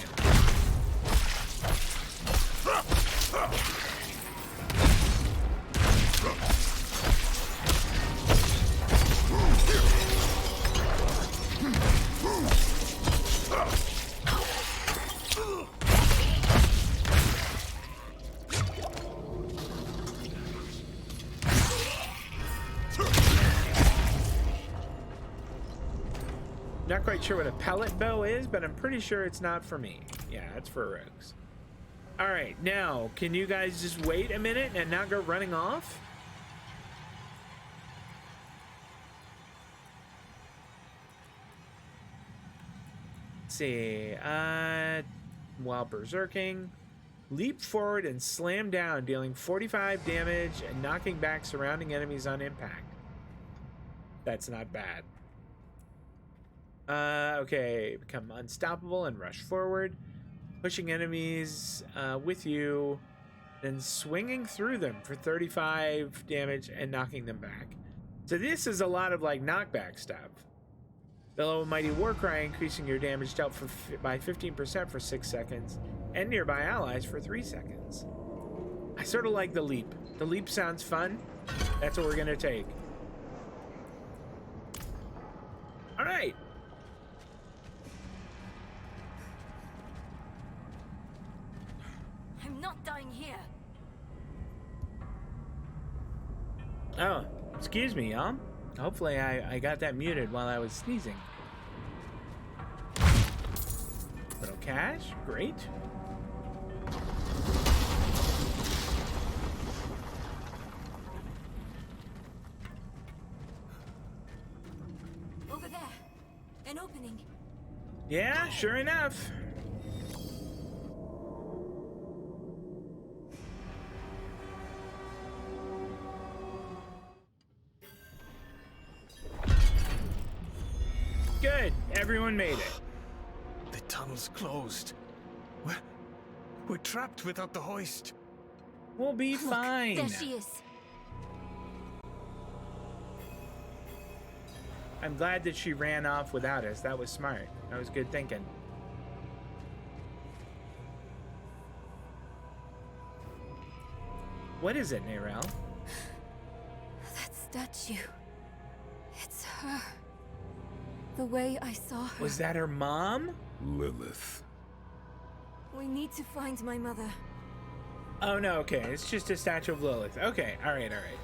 Not quite sure what a pellet bow is, but I'm pretty sure it's not for me. Yeah, it's for rogues. All right, now, can you guys just wait a minute and not go running off? Let's see, while berserking, leap forward and slam down, dealing 45 damage and knocking back surrounding enemies on impact. That's not bad. Okay, become unstoppable and rush forward, pushing enemies with you, then swinging through them for 35 damage and knocking them back. So this is a lot of like knockback stuff. Bellow a mighty war cry, increasing your damage dealt by 15% for 6 seconds, and nearby allies for 3 seconds. I sort of like the leap. The leap sounds fun. That's what we're gonna take. All right. I'm not dying here. Oh, excuse me, y'all. Hopefully I got that muted while I was sneezing. Little cash, great. Over there, an opening. Yeah, sure enough. Good, everyone made it. The tunnel's closed. We're trapped without the hoist. We'll be fine. There she is. I'm glad that she ran off without us. That was smart. That was good thinking. What is it, Narelle? That statue. It's her. The way I saw her. Was that her mom? Lilith. We need to find my mother. Oh no, okay. It's just a statue of Lilith. Okay, alright, alright.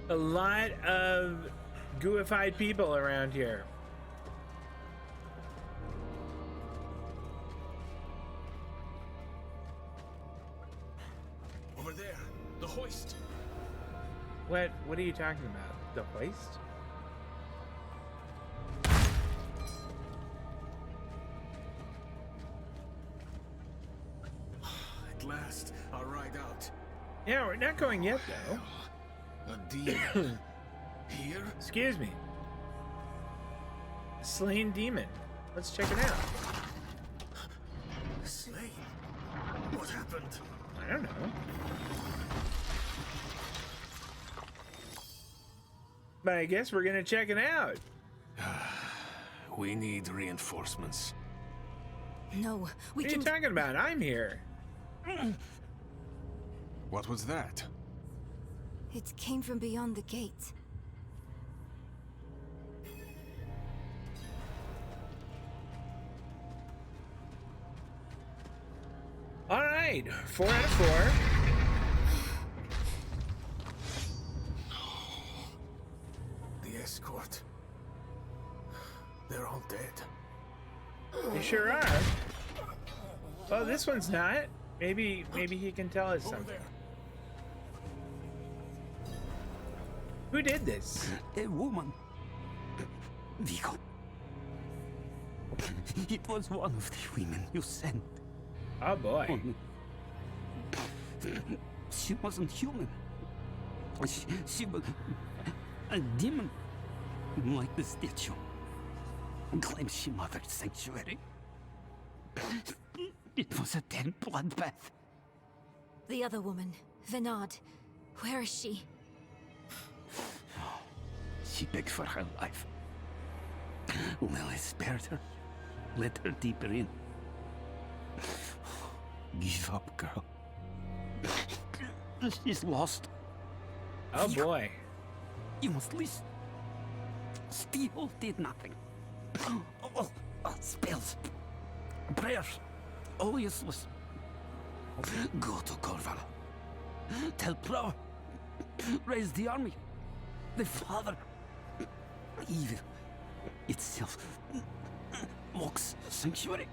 A lot of gooified people around here. Over there, the hoist. What are you talking about? The hoist? At last, I'll ride out. Yeah, we're not going yet, though. A demon. Here? Excuse me. A slain demon. Let's check it out. Slain? What happened? I don't know. But I guess we're gonna check it out. We need reinforcements. No, we What are you talking about? I'm here. What was that? It came from beyond the gate. All right, 4 out of 4. The escort. They're all dead. You sure are. Well, this one's not. Maybe he can tell us something. Who did this? A woman. Vigo. It was one of the women you sent. Oh boy. She wasn't human. She was a demon, like the statue. Claims she mothered sanctuary. It was a dead bloodbath. The other woman, Venard. Where is she? She begged for her life. Well, I spared her. Let her deeper in. Give up, girl. She's lost. Oh boy. You must listen. Steel did nothing. Spells. Prayers. All useless. Go to Corval. Tell Pro. Raise the army. The father. Evil itself. Mocks sanctuary.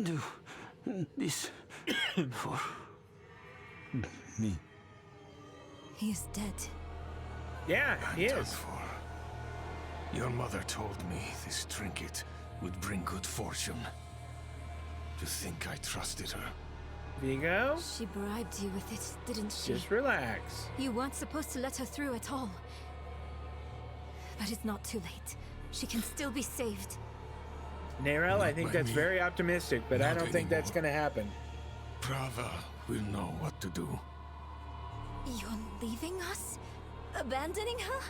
Do this for me. He is dead. Yeah, he Done is. for. Your mother told me this trinket would bring good fortune. To think I trusted her. Vigo? She bribed you with it, didn't she? Just relax. You weren't supposed to let her through at all. But it's not too late. She can still be saved. Nerel, I think by that's me. very optimistic, but I Not don't think that's anymore. gonna happen. Prava will know what to do. You're leaving us? Abandoning her?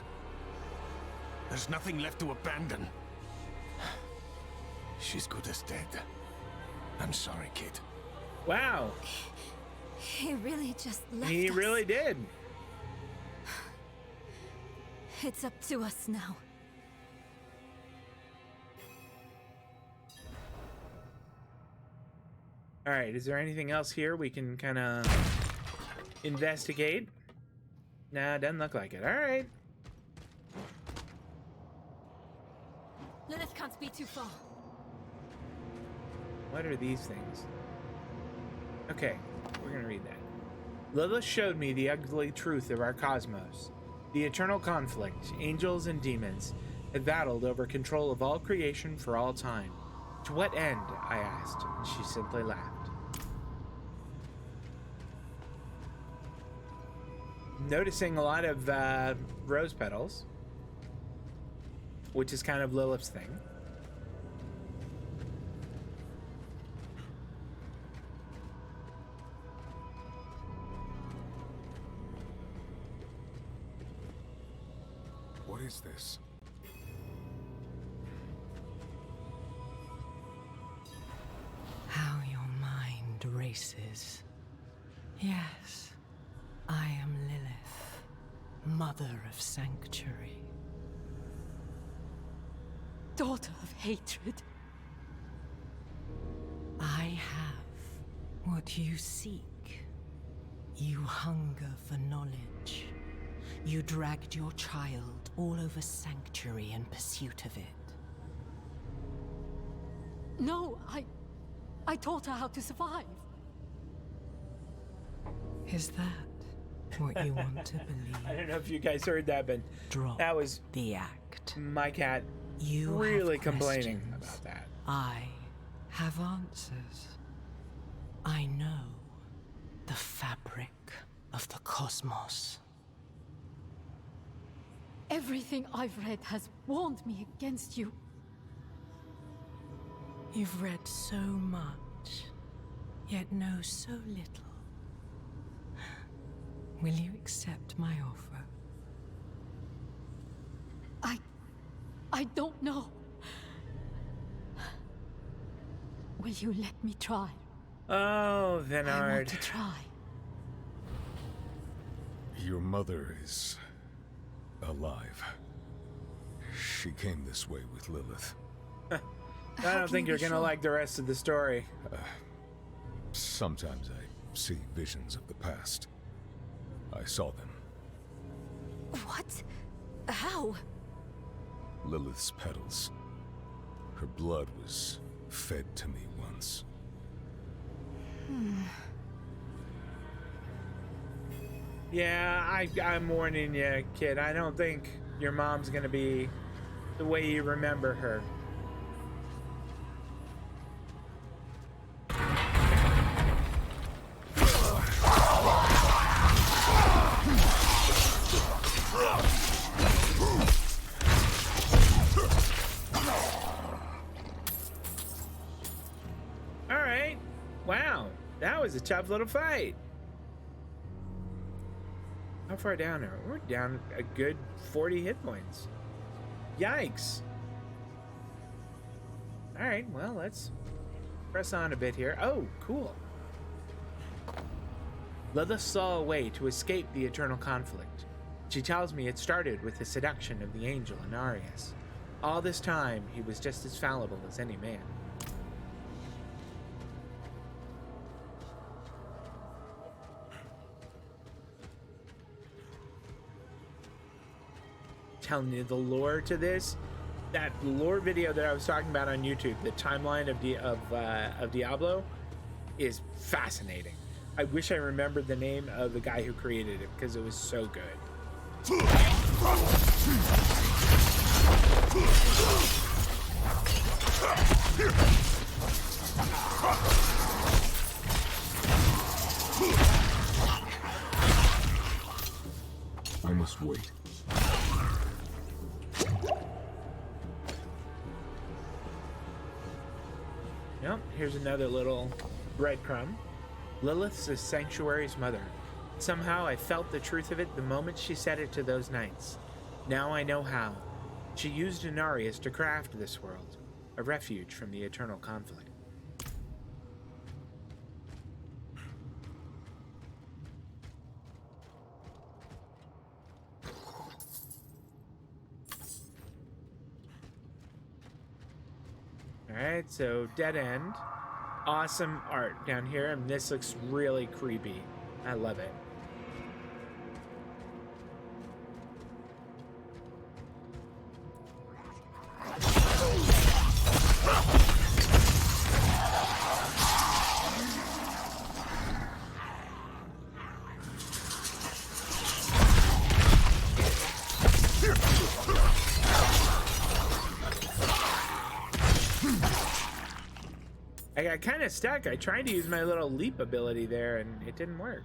There's nothing left to abandon. She's good as dead. I'm sorry, kid. Wow. He really just left He us. really did. It's up to us now. All right, is there anything else here we can kind of investigate? Nah, doesn't look like it. All right. Lilith can't be too far. What are these things? Okay, we're gonna read that. Lilith showed me the ugly truth of our cosmos. The eternal conflict, angels and demons, had battled over control of all creation for all time. To what end? I asked, and she simply laughed. Noticing a lot of rose petals, which is kind of Lilith's thing. What is this? How your mind races. Yes, I am Lilith, mother of sanctuary. Daughter of hatred. I have what you seek. You hunger for knowledge. You dragged your child all over sanctuary in pursuit of it. No, I taught her how to survive. Is that what you want to believe? I don't know if you guys heard that, but that was the act. My cat You really have complaining questions. about that. I have answers. I know the fabric of the cosmos. Everything I've read has warned me against you. You've read so much, yet know so little. Will you accept my offer? I don't know. Will you let me try? Oh, I want Venard. to try. Your mother is alive. She came this way with Lilith. I don't think you're gonna like the rest of the story. Sometimes I see visions of the past. I saw them. What? How? Lilith's petals. Her blood was fed to me once. Yeah, I'm warning you, kid. I don't think your mom's gonna be the way you remember her. All right. Wow, that was a tough little fight. How far down are we? We're down a good 40 hit points. Yikes. All right, well, let's press on a bit here. Oh, cool. Lilith saw a way to escape the eternal conflict. She tells me it started with the seduction of the angel Inarius. All this time, he was just as fallible as any man. Telling you the lore to this, that lore video that I was talking about on YouTube, the timeline of Diablo, is fascinating. I wish I remembered the name of the guy who created it because it was so good. I must wait. Yep, here's another little breadcrumb. Lilith's the sanctuary's mother. Somehow I felt the truth of it the moment she said it to those knights. Now I know how. She used Inarius to craft this world, a refuge from the eternal conflict. Alright, so dead end. Awesome art down here, and this looks really creepy. I love it. I got kind of stuck. I tried to use my little leap ability there, and it didn't work.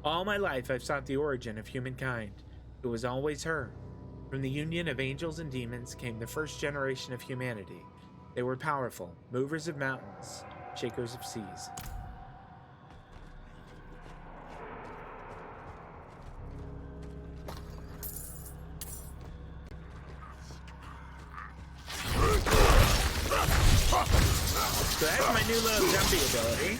All my life, I've sought the origin of humankind. It was always her. From the union of angels and demons came the first generation of humanity. They were powerful, movers of mountains, shakers of seas. So that's my new little jumpy ability.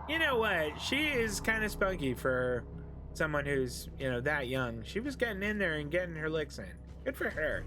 You know what? She is kind of spunky for someone who's, you know, that young. She was getting in there and getting her licks in. Good for her.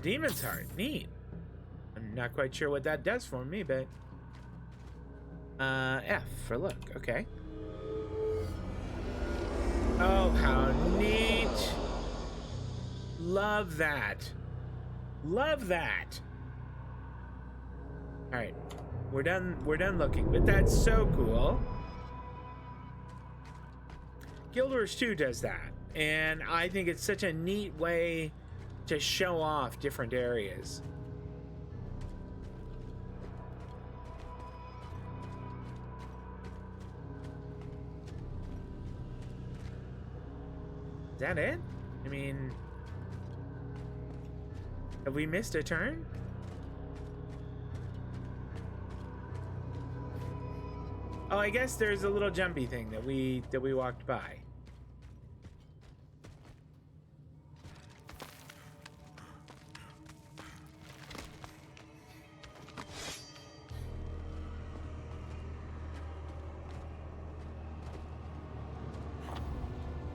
demon's heart. Neat. I'm not quite sure what that does for me, but F for look. Okay. Oh, how neat. Love that. Love that. All right. We're done looking, but that's so cool. Guild Wars 2 does that, and I think it's such a neat way to show off different areas. Is that it? I mean, have we missed a turn? Oh, I guess there's a little jumpy thing that we walked by.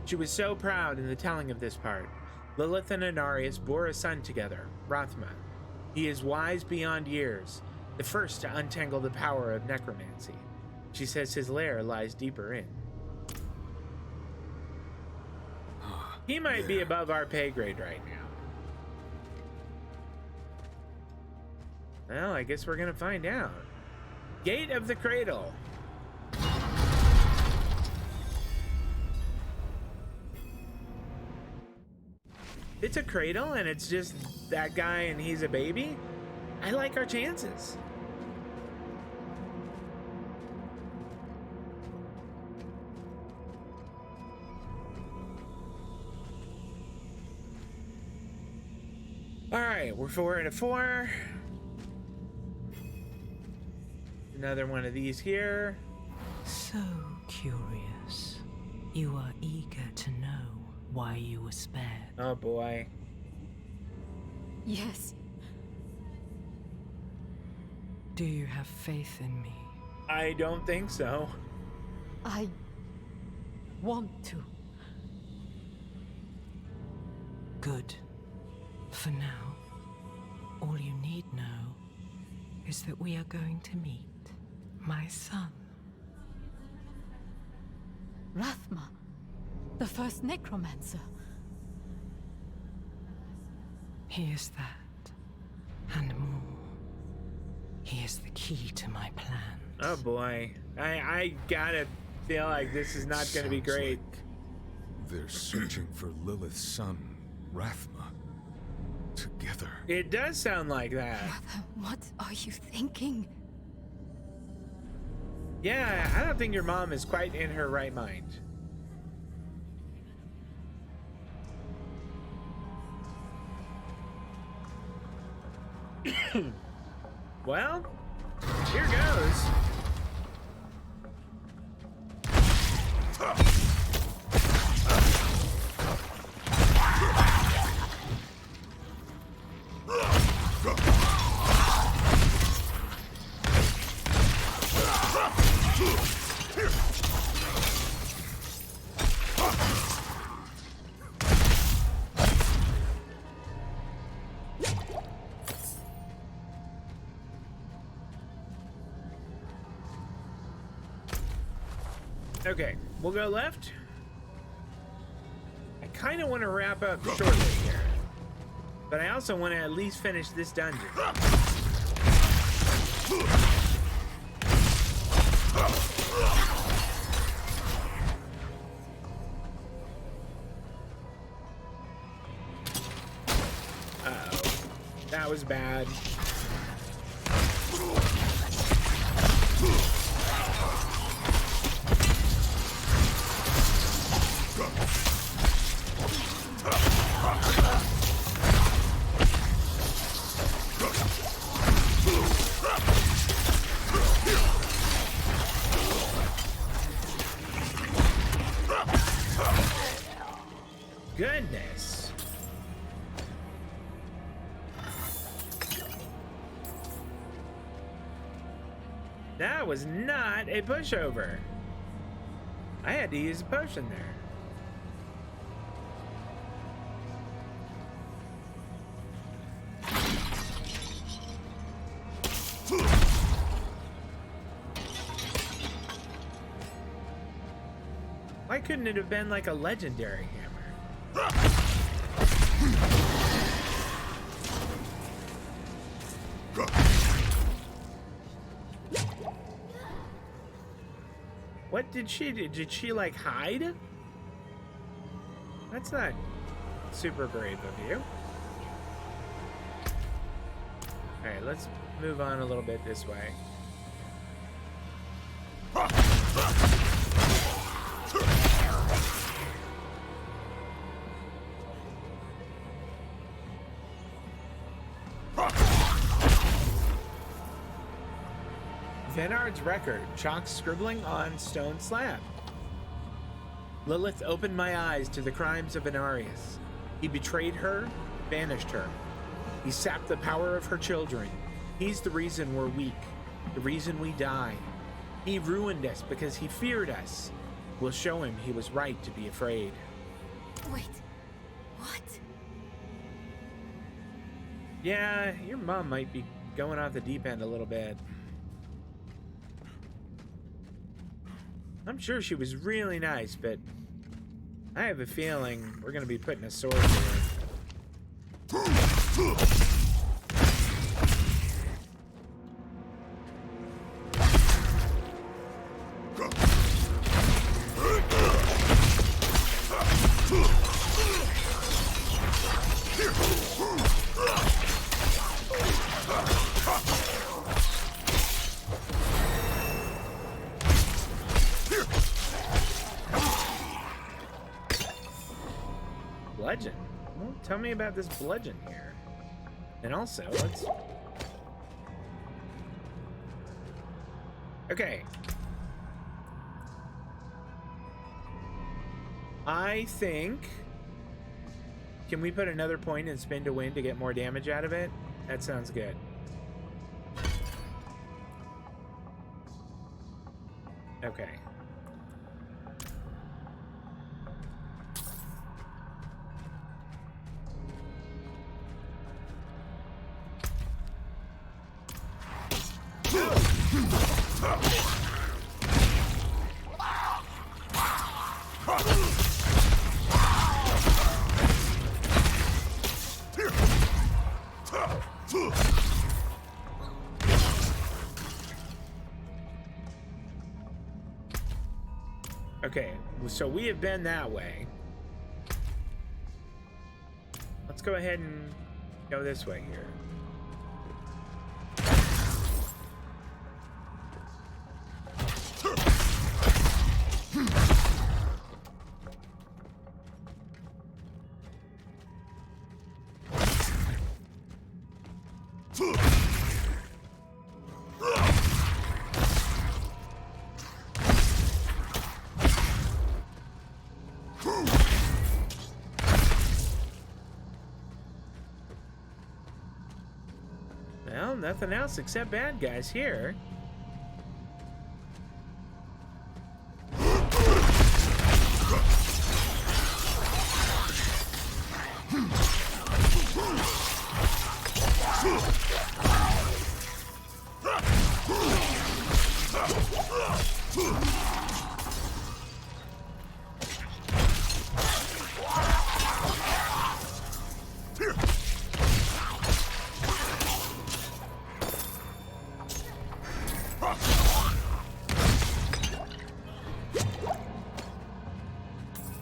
She was so proud in the telling of this part. Lilith and Inarius bore a son together, Rathma. He is wise beyond years, the first to untangle the power of necromancy. She says his lair lies deeper in. He might be above our pay grade right now. Well, I guess we're gonna find out. Gate of the Cradle. It's a cradle and it's just that guy and he's a baby? I like our chances. All right, we're at a 4. Another one of these here. So curious. You are eager to know why you were spared. Oh boy. Yes. Do you have faith in me? I don't think so. I want to. Good. For now, all you need know is that we are going to meet my son. Rathma, the first necromancer. He is that, and more. He is the key to my plan. Oh boy. I gotta feel like this is not gonna be great. They're searching for Lilith's son, Rathma. Together. It does sound like that. Mother, what are you thinking? Yeah, I don't think your mom is quite in her right mind. Well, here goes. Okay, we'll go left. I kind of want to wrap up shortly here, but I also want to at least finish this dungeon. Uh-oh, that was bad. Goodness. That was not a pushover. I had to use a potion there. couldn't it have been like a legendary hammer? What did she do? Did she like hide? That's not super brave of you. Alright, let's move on a little bit this way. Venard's record, chalk scribbling on stone slab. Lilith opened my eyes to the crimes of Inarius. He betrayed her, banished her. He sapped the power of her children. He's the reason we're weak, the reason we die. He ruined us because he feared us. We'll show him he was right to be afraid. Wait, what? Yeah, your mom might be going off the deep end a little bit. I'm sure she was really nice, but I have a feeling we're gonna be putting a sword through her. Bludgeon? Well, tell me about this bludgeon here. And also, let's... Okay. I think... Can we put another point in spin to win to get more damage out of it? That sounds good. Okay. Okay, so we have been that way. Let's go ahead and go this way here. Well, nothing else except bad guys here.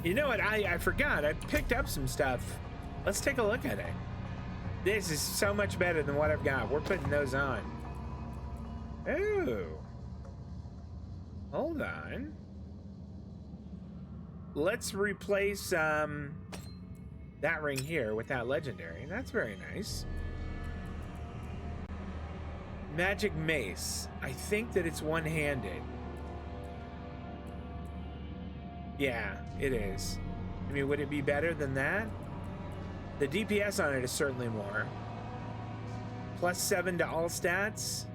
You know what? I forgot. I picked up some stuff. Let's take a look at it. This is so much better than what I've got. We're putting those on. Ooh. Hold on. Let's replace that ring here with that legendary. That's very nice. Magic mace. I think that it's one-handed. Yeah, it is. I mean, would it be better than that? The DPS on it is certainly more. +7 to all stats.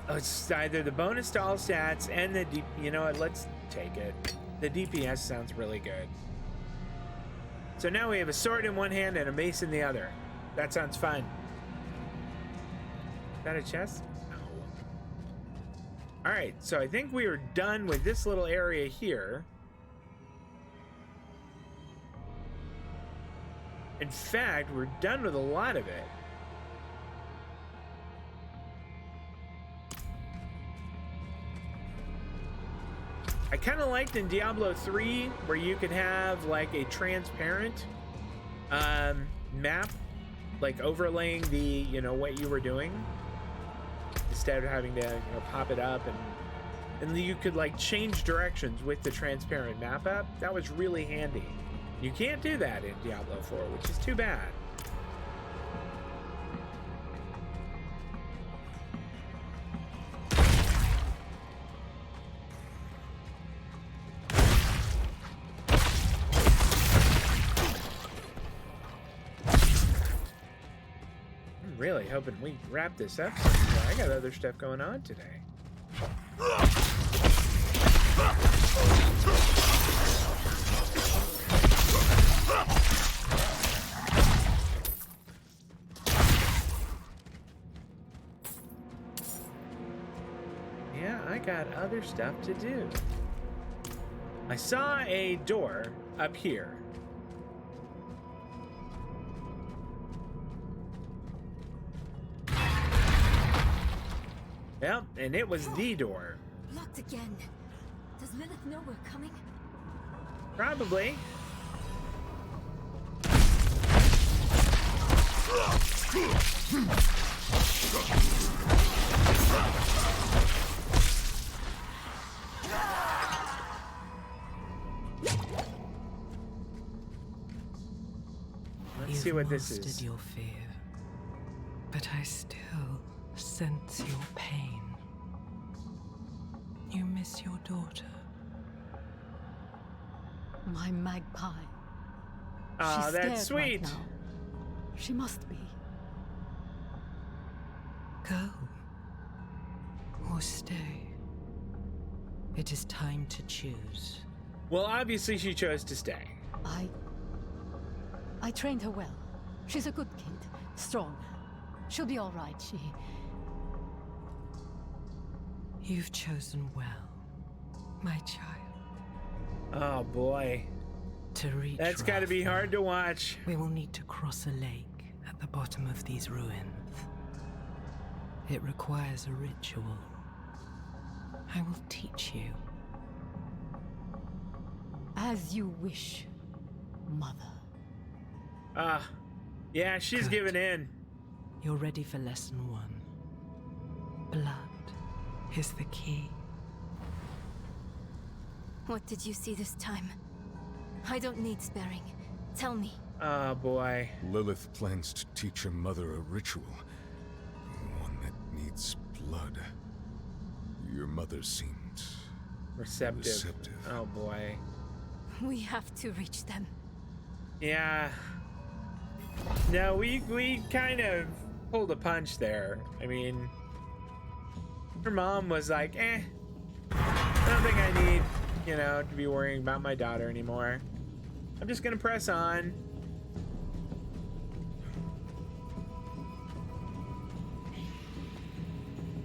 Oh, it's either the bonus to all stats and the you know what? Let's take it. The DPS sounds really good. So now we have a sword in one hand and a mace in the other. That sounds fun. Is that a chest? All right, so I think we are done with this little area here. In fact, we're done with a lot of it. I kind of liked in Diablo 3 where you could have like a transparent map, like overlaying the, you know, what you were doing instead of having to, you know, pop it up, and you could like change directions with the transparent map up. That was really handy. You can't do that in Diablo 4, which is too bad. I'm really hoping we wrap this up. I got other stuff going on today. Yeah, I got other stuff to do. I saw a door up here. Yep, and it was the door. Locked again. Does Lilith know we're coming? Probably. Let's see what this is. Your fear, but I still sense your pain. You miss your daughter. My magpie. Oh, She's that's scared right sweet. now. She must be. Go. Or stay. It is time to choose. Well, obviously she chose to stay. I trained her well. She's a good kid. Strong. She'll be all right. You've chosen well, my child. Oh boy. To reach That's got to be Wrath, hard to watch. we will need to cross a lake at the bottom of these ruins. It requires a ritual. I will teach you. As you wish, Mother. Yeah, she's Good. giving in. You're ready for lesson 1. Blood is the key. What did you see this time? I don't need sparing. Tell me. Oh boy. Lilith plans to teach her mother a ritual. One that needs blood. Your mother seemed Receptive. Oh boy. We have to reach them. Yeah. No, we kind of pulled a punch there. I mean, her mom was like, I don't think I need, you know, to be worrying about my daughter anymore. I'm just gonna press on.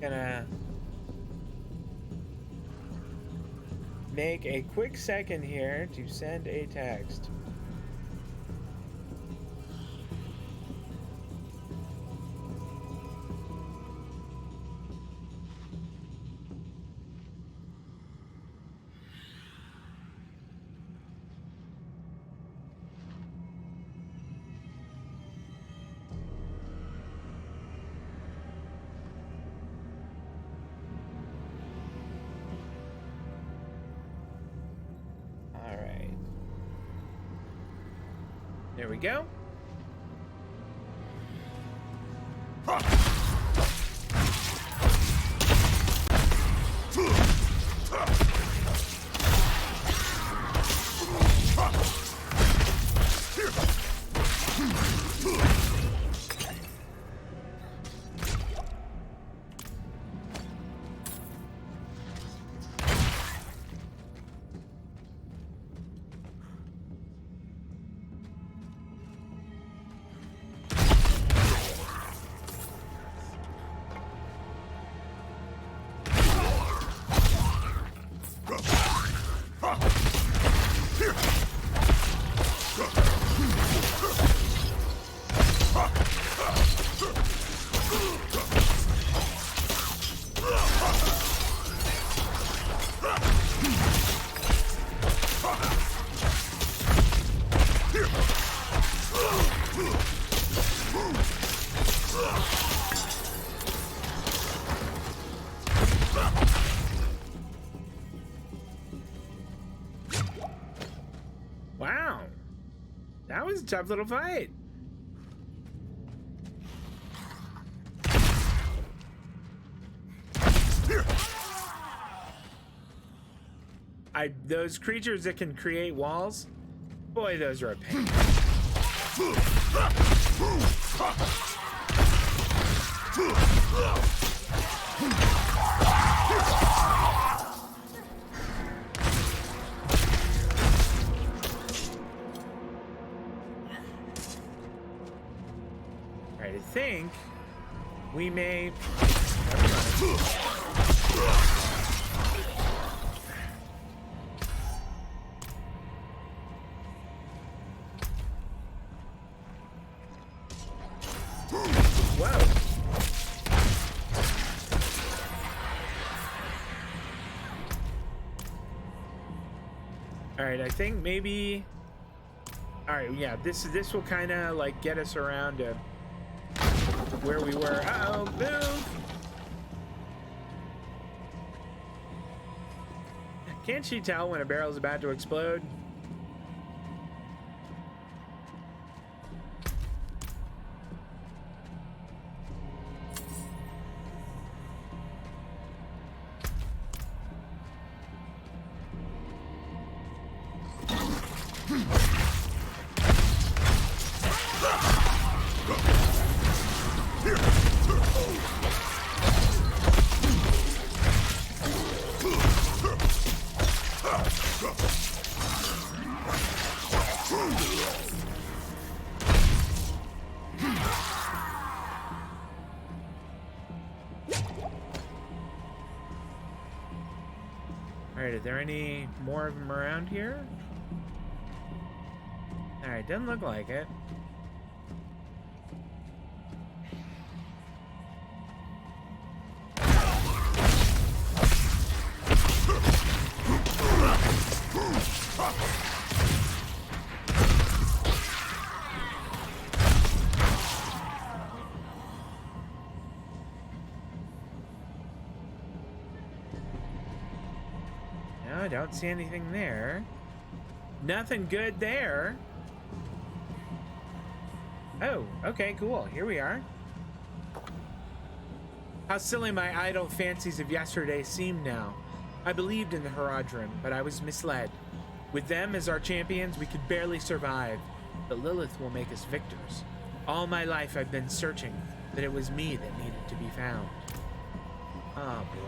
Gonna make a quick second here to send a text. There we go. tough little fight. Those creatures that can create walls, boy, those are a pain. Alright, I think we may... Alright, I think maybe... Alright, yeah, this will kind of like get us around to where we were. Uh-oh, move! Can't she tell when a barrel's about to explode? Alright, are there any more of them around here? Alright, doesn't look like it. No, I don't see anything there. Nothing good there. Oh, okay, cool. Here we are. How silly my idle fancies of yesterday seem now. I believed in the Haradrim, but I was misled. With them as our champions, we could barely survive, but Lilith will make us victors. All my life I've been searching, but it was me that needed to be found. Oh boy.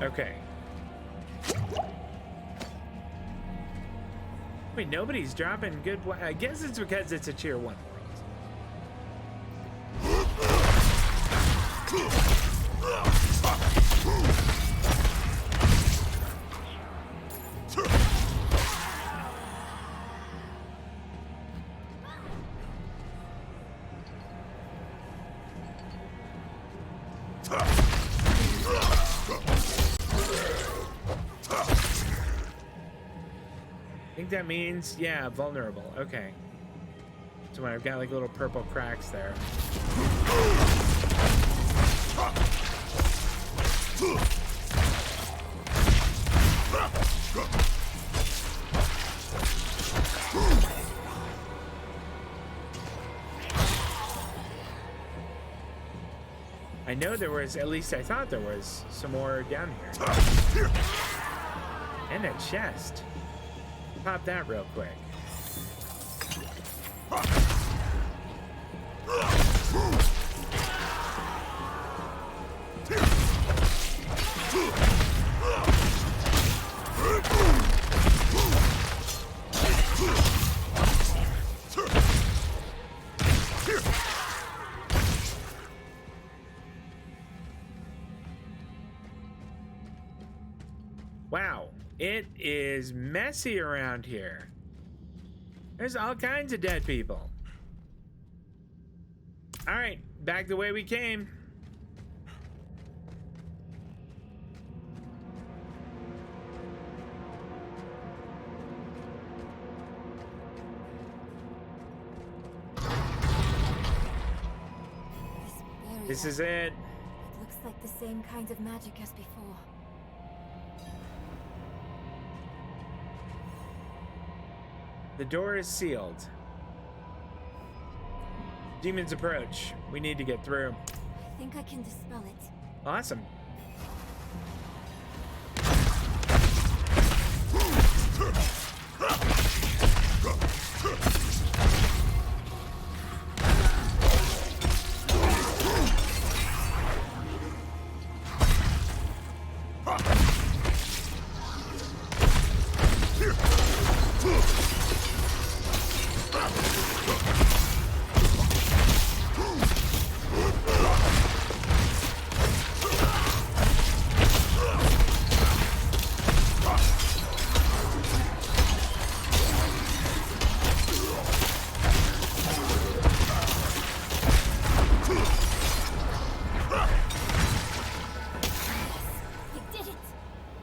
Okay. Wait, nobody's dropping good... I guess it's because it's a tier 1 world. I think that means, yeah, vulnerable. Okay. So when I've got like little purple cracks there. I know there was, at least I thought there was some more down here. And a chest. Pop that real quick. Wow, It is messy around here. There's all kinds of dead people. All right, back the way we came. This is it. It looks like the same kind of magic as before. The door is sealed. Demons approach. We need to get through. I think I can dispel it. Awesome.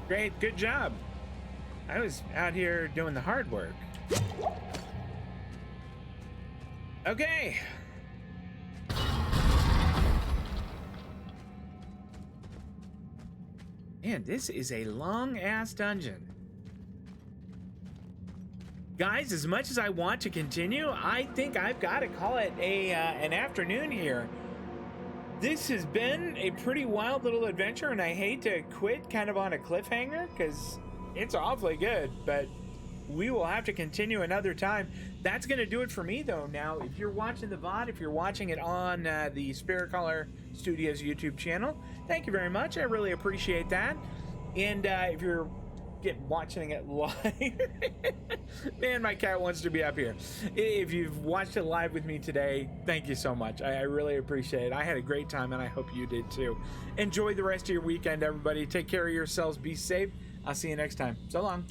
Great, good job. I was out here doing the hard work. Okay. Man, this is a long-ass dungeon. Guys, as much as I want to continue, I think I've got to call it an afternoon here. This has been a pretty wild little adventure, and I hate to quit kind of on a cliffhanger because it's awfully good, but we will have to continue another time. That's going to do it for me, though. Now, if you're watching the VOD, if you're watching it on the Spirit Caller Studios YouTube channel, thank you very much. I really appreciate that. And if you're watching it live, man, my cat wants to be up here. If you've watched it live with me today, thank you so much. I really appreciate it. I had a great time, and I hope you did too. Enjoy the rest of your weekend, everybody. Take care of yourselves. Be safe. I'll see you next time. So long.